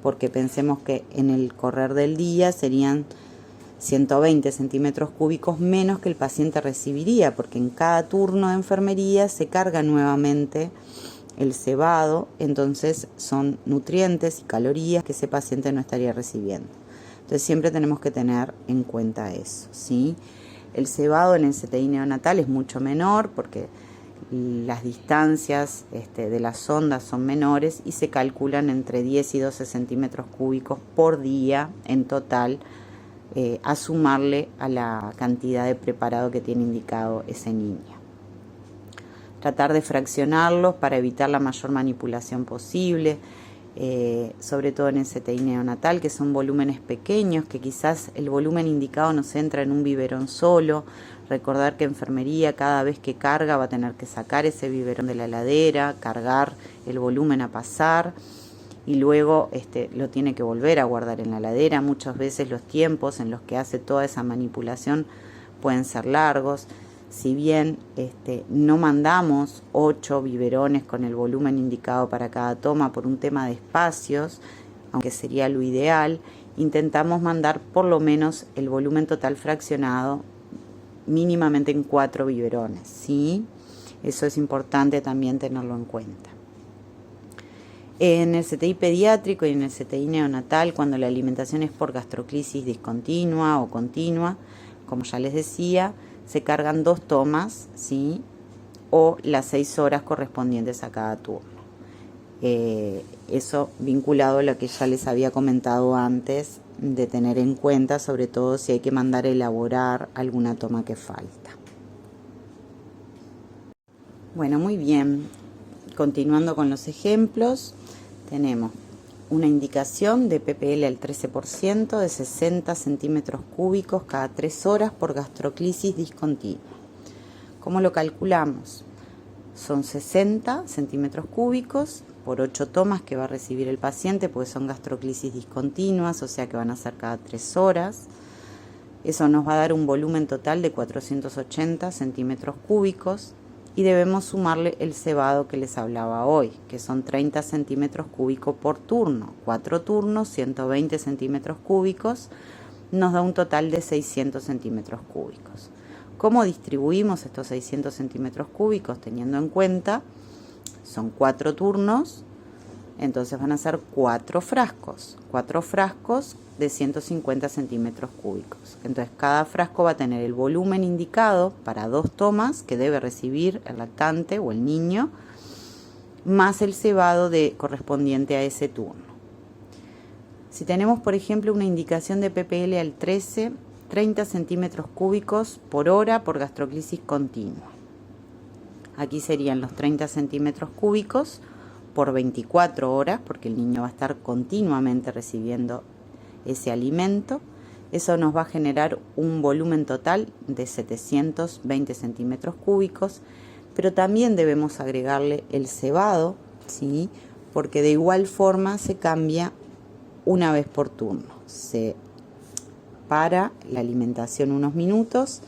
porque pensemos que en el correr del día serían 120 centímetros cúbicos menos que el paciente recibiría, porque en cada turno de enfermería se carga nuevamente el cebado, entonces son nutrientes y calorías que ese paciente no estaría recibiendo. Entonces siempre tenemos que tener en cuenta eso, ¿sí? El cebado en el CTI neonatal es mucho menor porque las distancias de las sondas son menores y se calculan entre 10 y 12 centímetros cúbicos por día en total, a sumarle a la cantidad de preparado que tiene indicado ese niño. Tratar de fraccionarlos para evitar la mayor manipulación posible, sobre todo en el CTI neonatal, que son volúmenes pequeños, que quizás el volumen indicado no se entra en un biberón solo. Recordar que enfermería cada vez que carga va a tener que sacar ese biberón de la heladera, cargar el volumen a pasar y luego lo tiene que volver a guardar en la heladera. Muchas veces los tiempos en los que hace toda esa manipulación pueden ser largos. Si bien no mandamos 8 biberones con el volumen indicado para cada toma por un tema de espacios, aunque sería lo ideal, intentamos mandar por lo menos el volumen total fraccionado mínimamente en 4 biberones, ¿sí? Eso es importante también tenerlo en cuenta. En el CTI pediátrico y en el CTI neonatal, cuando la alimentación es por gastroclisis discontinua o continua, como ya les decía, se cargan 2 tomas, ¿sí? O las 6 horas correspondientes a cada turno. Eso vinculado a lo que ya les había comentado antes, de tener en cuenta, sobre todo si hay que mandar a elaborar alguna toma que falta. Bueno, muy bien. Continuando con los ejemplos, tenemos una indicación de ppl al 13% de 60 centímetros cúbicos cada 3 horas por gastroclisis discontinua. ¿Cómo lo calculamos? Son 60 centímetros cúbicos por 8 tomas que va a recibir el paciente, porque son gastroclisis discontinuas, o sea que van a ser cada 3 horas. Eso nos va a dar un volumen total de 480 centímetros cúbicos y debemos sumarle el cebado que les hablaba hoy, que son 30 centímetros cúbicos por turno. 4 turnos, 120 centímetros cúbicos, nos da un total de 600 centímetros cúbicos. ¿Cómo distribuimos estos 600 centímetros cúbicos? Teniendo en cuenta, son 4 turnos, entonces van a ser 4 frascos de 150 centímetros cúbicos. Entonces cada frasco va a tener el volumen indicado para 2 tomas que debe recibir el lactante o el niño, más el cebado correspondiente a ese turno. Si tenemos, por ejemplo, una indicación de ppl al 13, 30 centímetros cúbicos por hora por gastroclisis continua. Aquí serían los 30 centímetros cúbicos por 24 horas, porque el niño va a estar continuamente recibiendo ese alimento. Eso nos va a generar un volumen total de 720 centímetros cúbicos, pero también debemos agregarle el cebado, ¿sí? Porque de igual forma se cambia una vez por turno. Se para la alimentación unos minutos,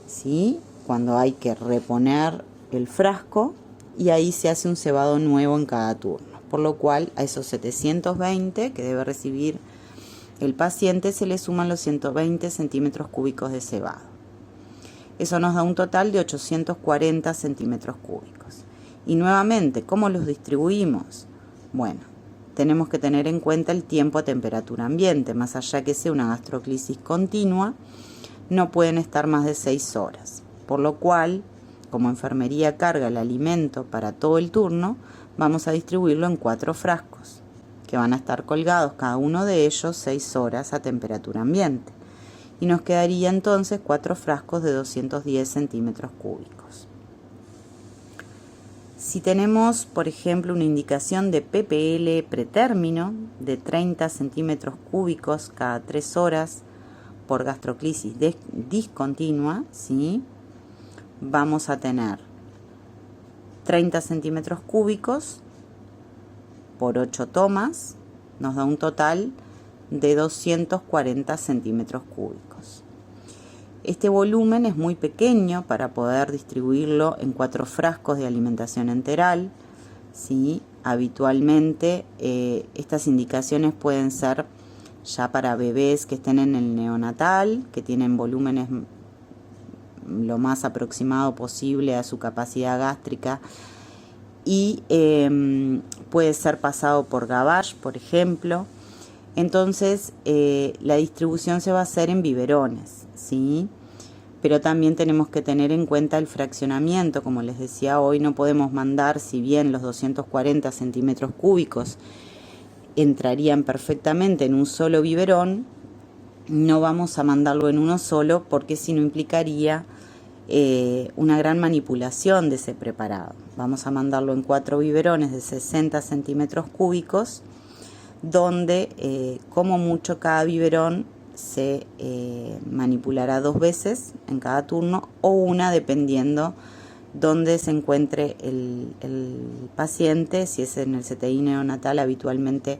¿sí? Cuando hay que reponer el frasco, y ahí se hace un cebado nuevo en cada turno, por lo cual a esos 720 que debe recibir el paciente se le suman los 120 centímetros cúbicos de cebado. Eso nos da un total de 840 centímetros cúbicos. Y nuevamente, ¿cómo los distribuimos? Bueno, tenemos que tener en cuenta el tiempo a temperatura ambiente. Más allá que sea una gastroclisis continua, no pueden estar más de 6 horas. Por lo cual, como enfermería carga el alimento para todo el turno, vamos a distribuirlo en 4 frascos, que van a estar colgados cada uno de ellos 6 horas a temperatura ambiente. Y nos quedaría entonces 4 frascos de 210 centímetros cúbicos. Si tenemos, por ejemplo, una indicación de ppl pretérmino de 30 centímetros cúbicos cada 3 horas por gastroclisis discontinua, ¿sí? Vamos a tener 30 centímetros cúbicos por 8 tomas, nos da un total de 240 centímetros cúbicos. Este volumen es muy pequeño para poder distribuirlo en 4 frascos de alimentación enteral, ¿sí? Habitualmente estas indicaciones pueden ser ya para bebés que estén en el neonatal, que tienen volúmenes lo más aproximado posible a su capacidad gástrica, y puede ser pasado por gavage, por ejemplo. Entonces la distribución se va a hacer en biberones, ¿sí? Pero también tenemos que tener en cuenta el fraccionamiento. Como les decía hoy, no podemos mandar, si bien los 240 centímetros cúbicos entrarían perfectamente en un solo biberón, no vamos a mandarlo en uno solo, porque si no implicaría una gran manipulación de ese preparado. Vamos a mandarlo en 4 biberones de 60 centímetros cúbicos, donde como mucho cada biberón se manipulará 2 veces en cada turno, o una dependiendo dónde se encuentre el paciente. Si es en el CTI neonatal, habitualmente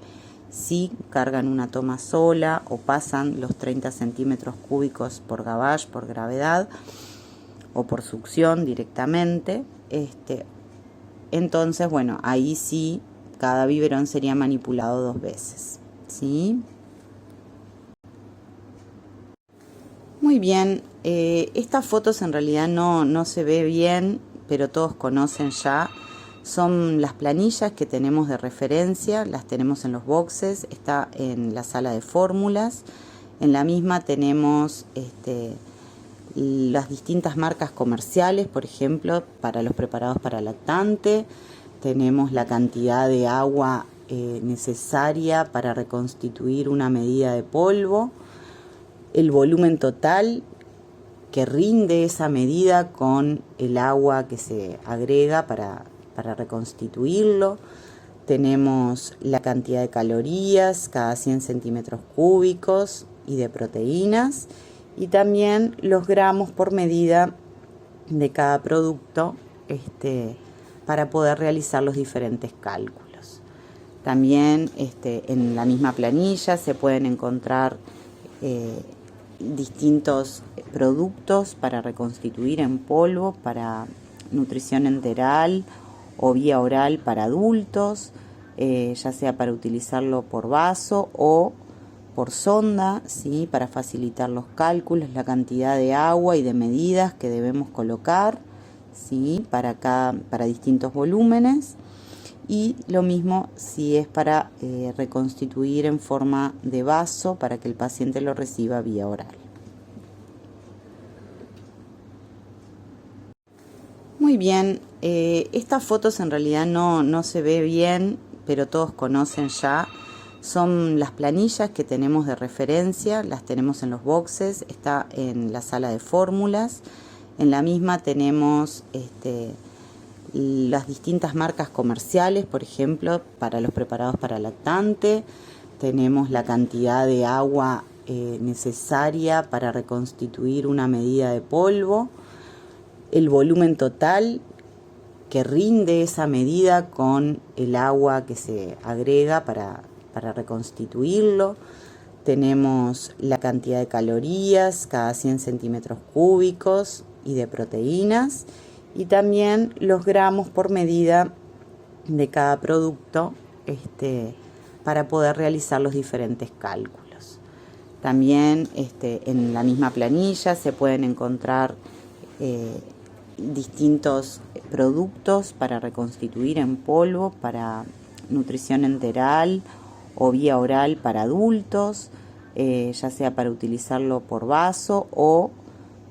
sí cargan una toma sola o pasan los 30 centímetros cúbicos por gavage, por gravedad, o por succión directamente. Entonces, bueno, ahí sí cada biberón sería manipulado 2 veces, ¿sí? Muy bien, estas fotos en realidad no se ve bien, pero todos conocen ya. Son las planillas que tenemos de referencia, las tenemos en los boxes, está en la sala de fórmulas. En la misma tenemos las distintas marcas comerciales, por ejemplo, para los preparados para lactante. Tenemos la cantidad de agua necesaria para reconstituir una medida de polvo, el volumen total que rinde esa medida con el agua que se agrega para reconstituirlo. tenemos la cantidad de calorías cada 100 centímetros cúbicos y de proteínas, y también los gramos por medida de cada producto para poder realizar los diferentes cálculos. También en la misma planilla se pueden encontrar distintos productos para reconstituir en polvo para nutrición enteral o vía oral para adultos, ya sea para utilizarlo por vaso o por sonda, ¿sí? Para facilitar los cálculos, la cantidad de agua y de medidas que debemos colocar, ¿sí? Para distintos volúmenes. Y lo mismo si es para reconstituir en forma de vaso para que el paciente lo reciba vía oral. Muy bien, estas fotos en realidad no se ve bien, pero todos conocen ya. Son las planillas que tenemos de referencia, las tenemos en los boxes, está en la sala de fórmulas. En la misma tenemos las distintas marcas comerciales, por ejemplo, para los preparados para lactante. Tenemos la cantidad de agua necesaria para reconstituir una medida de polvo, el volumen total que rinde esa medida con el agua que se agrega para reconstituirlo. Tenemos la cantidad de calorías cada 100 centímetros cúbicos y de proteínas, y también los gramos por medida de cada producto para poder realizar los diferentes cálculos. También en la misma planilla se pueden encontrar distintos productos para reconstituir en polvo para nutrición enteral o vía oral para adultos, ya sea para utilizarlo por vaso o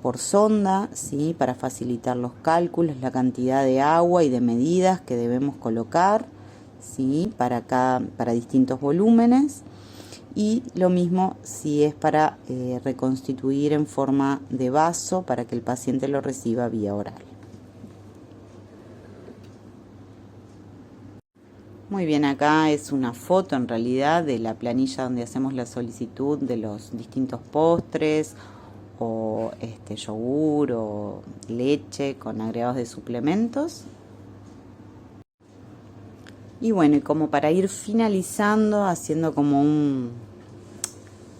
por sonda, ¿sí? Para facilitar los cálculos, la cantidad de agua y de medidas que debemos colocar, ¿sí? Para distintos volúmenes. Y lo mismo si es para reconstituir en forma de vaso para que el paciente lo reciba vía oral. Muy bien, acá es una foto en realidad de la planilla donde hacemos la solicitud de los distintos postres o yogur o leche con agregados de suplementos. Y bueno, y como para ir finalizando, haciendo como un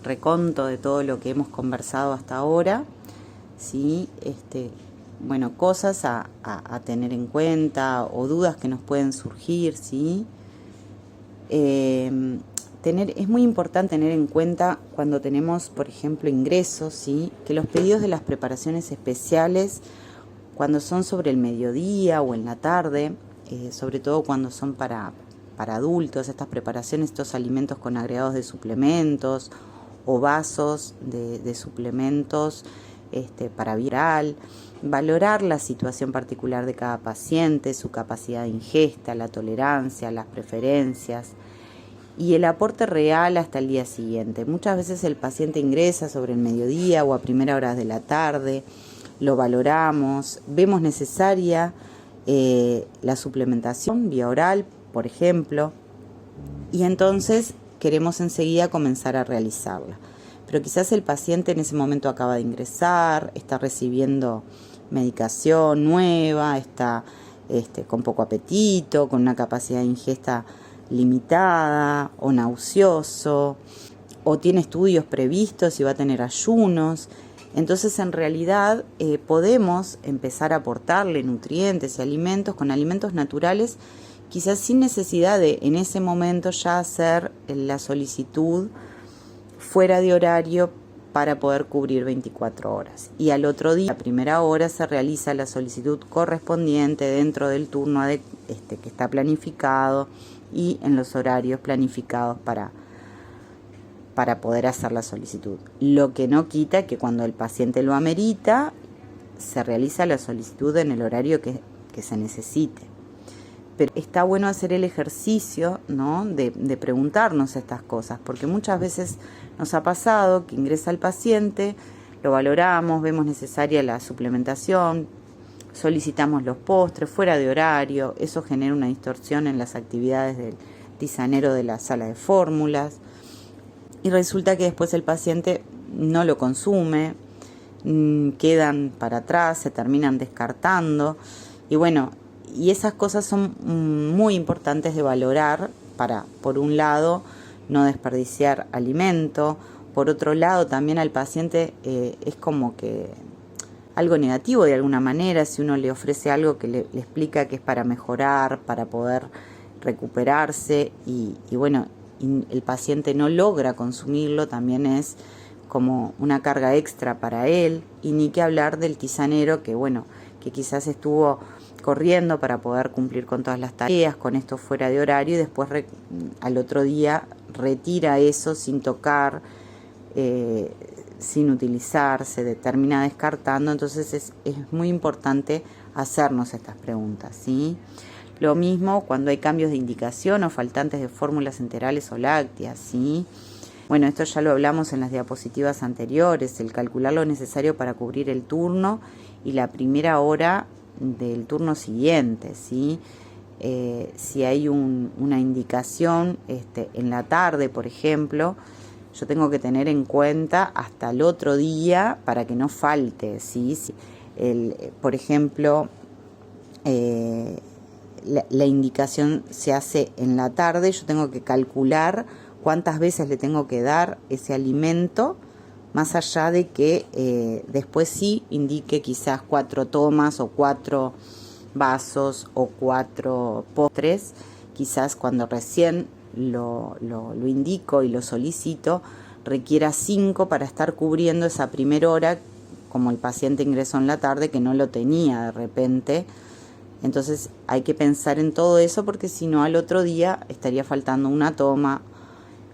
reconto de todo lo que hemos conversado hasta ahora, ¿sí? Bueno, cosas a tener en cuenta o dudas que nos pueden surgir, ¿sí? Es muy importante tener en cuenta cuando tenemos, por ejemplo, ingresos, ¿sí? Que los pedidos de las preparaciones especiales, cuando son sobre el mediodía o en la tarde, sobre todo cuando son para adultos, estas preparaciones, estos alimentos con agregados de suplementos o vasos de suplementos para viral, valorar la situación particular de cada paciente, su capacidad de ingesta, la tolerancia, las preferencias y el aporte real hasta el día siguiente. Muchas veces el paciente ingresa sobre el mediodía o a primera hora de la tarde, lo valoramos, vemos necesaria la suplementación vía oral, por ejemplo, y entonces queremos enseguida comenzar a realizarla. Pero quizás el paciente en ese momento acaba de ingresar, está recibiendo medicación nueva, está con poco apetito, con una capacidad de ingesta limitada o nauseoso, o tiene estudios previstos y va a tener ayunos. Entonces, en realidad, podemos empezar a aportarle nutrientes y alimentos con alimentos naturales, quizás sin necesidad de, en ese momento, ya hacer la solicitud fuera de horario para poder cubrir 24 horas. Y al otro día, a primera hora, se realiza la solicitud correspondiente dentro del turno que está planificado y en los horarios planificados para poder hacer la solicitud. Lo que no quita que cuando el paciente lo amerita, se realiza la solicitud en el horario que se necesite. Pero está bueno hacer el ejercicio, ¿no? de preguntarnos estas cosas, porque muchas veces nos ha pasado que ingresa el paciente, lo valoramos, vemos necesaria la suplementación, solicitamos los postres fuera de horario, eso genera una distorsión en las actividades del tisanero de la sala de fórmulas y resulta que después el paciente no lo consume, quedan para atrás, se terminan descartando y bueno, y esas cosas son muy importantes de valorar para, por un lado, no desperdiciar alimento, por otro lado también al paciente es como que algo negativo de alguna manera si uno le ofrece algo que le explica que es para mejorar, para poder recuperarse y bueno, y el paciente no logra consumirlo, también es como una carga extra para él, y ni que hablar del tisanero que bueno, que quizás estuvo corriendo para poder cumplir con todas las tareas, con esto fuera de horario y después al otro día retira eso sin tocar, sin utilizar, se termina descartando. Entonces es muy importante hacernos estas preguntas, ¿sí? Lo mismo cuando hay cambios de indicación o faltantes de fórmulas enterales o lácteas, ¿sí? Bueno, esto ya lo hablamos en las diapositivas anteriores, el calcular lo necesario para cubrir el turno y la primera hora del turno siguiente, ¿sí? Si hay una indicación en la tarde, por ejemplo, yo tengo que tener en cuenta hasta el otro día para que no falte, ¿sí? Por ejemplo, la indicación se hace en la tarde, yo tengo que calcular cuántas veces le tengo que dar ese alimento, más allá de que después sí indique quizás 4 tomas o 4 vasos o 4 postres, quizás cuando recién lo indico y lo solicito, requiera 5 para estar cubriendo esa primera hora, como el paciente ingresó en la tarde que no lo tenía de repente. Entonces hay que pensar en todo eso porque si no al otro día estaría faltando una toma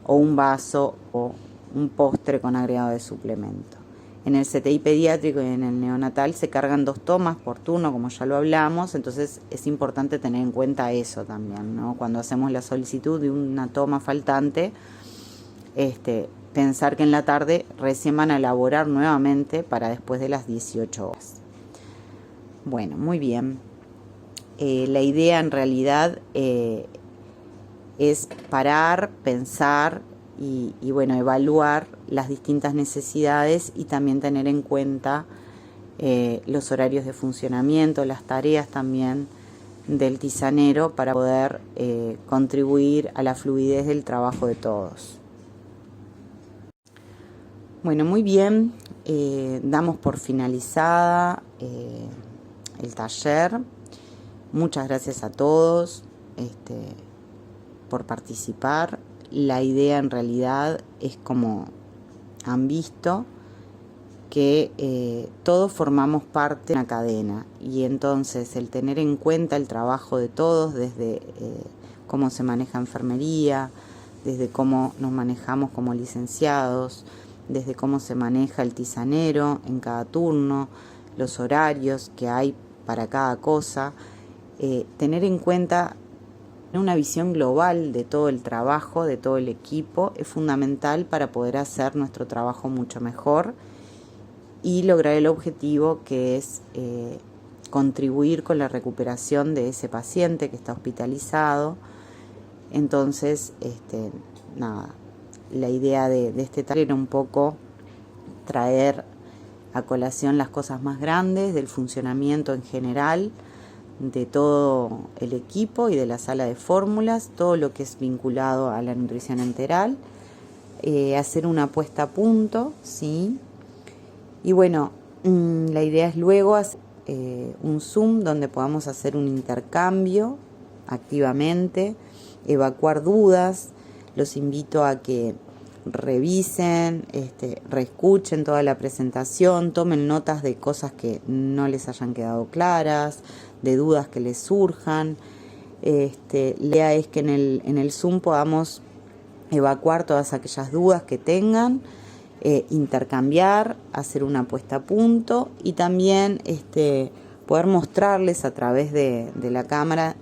o un vaso o un postre con agregado de suplemento. En el CTI pediátrico y en el neonatal se cargan 2 tomas por turno, como ya lo hablamos, entonces es importante tener en cuenta eso también, ¿no? Cuando hacemos la solicitud de una toma faltante, pensar que en la tarde recién van a elaborar nuevamente para después de las 18 horas. Bueno, muy bien. La idea en realidad es parar, pensar y bueno, evaluar las distintas necesidades y también tener en cuenta los horarios de funcionamiento, las tareas también del tisanero para poder contribuir a la fluidez del trabajo de todos. Bueno, muy bien, damos por finalizada el taller. Muchas gracias a todos por participar. La idea en realidad es, como han visto, que todos formamos parte de una cadena y entonces el tener en cuenta el trabajo de todos desde cómo se maneja enfermería, desde cómo nos manejamos como licenciados, desde cómo se maneja el tisanero en cada turno, los horarios que hay para cada cosa, tener en cuenta una visión global de todo el trabajo, de todo el equipo, es fundamental para poder hacer nuestro trabajo mucho mejor y lograr el objetivo que es contribuir con la recuperación de ese paciente que está hospitalizado. Entonces, la idea de este taller era un poco traer a colación las cosas más grandes del funcionamiento en general de todo el equipo y de la sala de fórmulas, todo lo que es vinculado a la nutrición enteral, hacer una puesta a punto, ¿sí? Y bueno, la idea es luego hacer un Zoom donde podamos hacer un intercambio activamente, evacuar dudas. Los invito a que revisen, reescuchen toda la presentación, tomen notas de cosas que no les hayan quedado claras, de dudas que les surjan. La idea es que en el Zoom podamos evacuar todas aquellas dudas que tengan, intercambiar, hacer una puesta a punto y también poder mostrarles a través de la cámara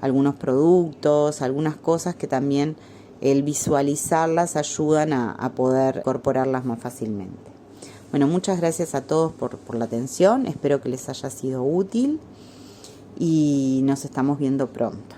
algunos productos, algunas cosas que también el visualizarlas ayudan a poder incorporarlas más fácilmente. Bueno, muchas gracias a todos por la atención, espero que les haya sido útil y nos estamos viendo pronto.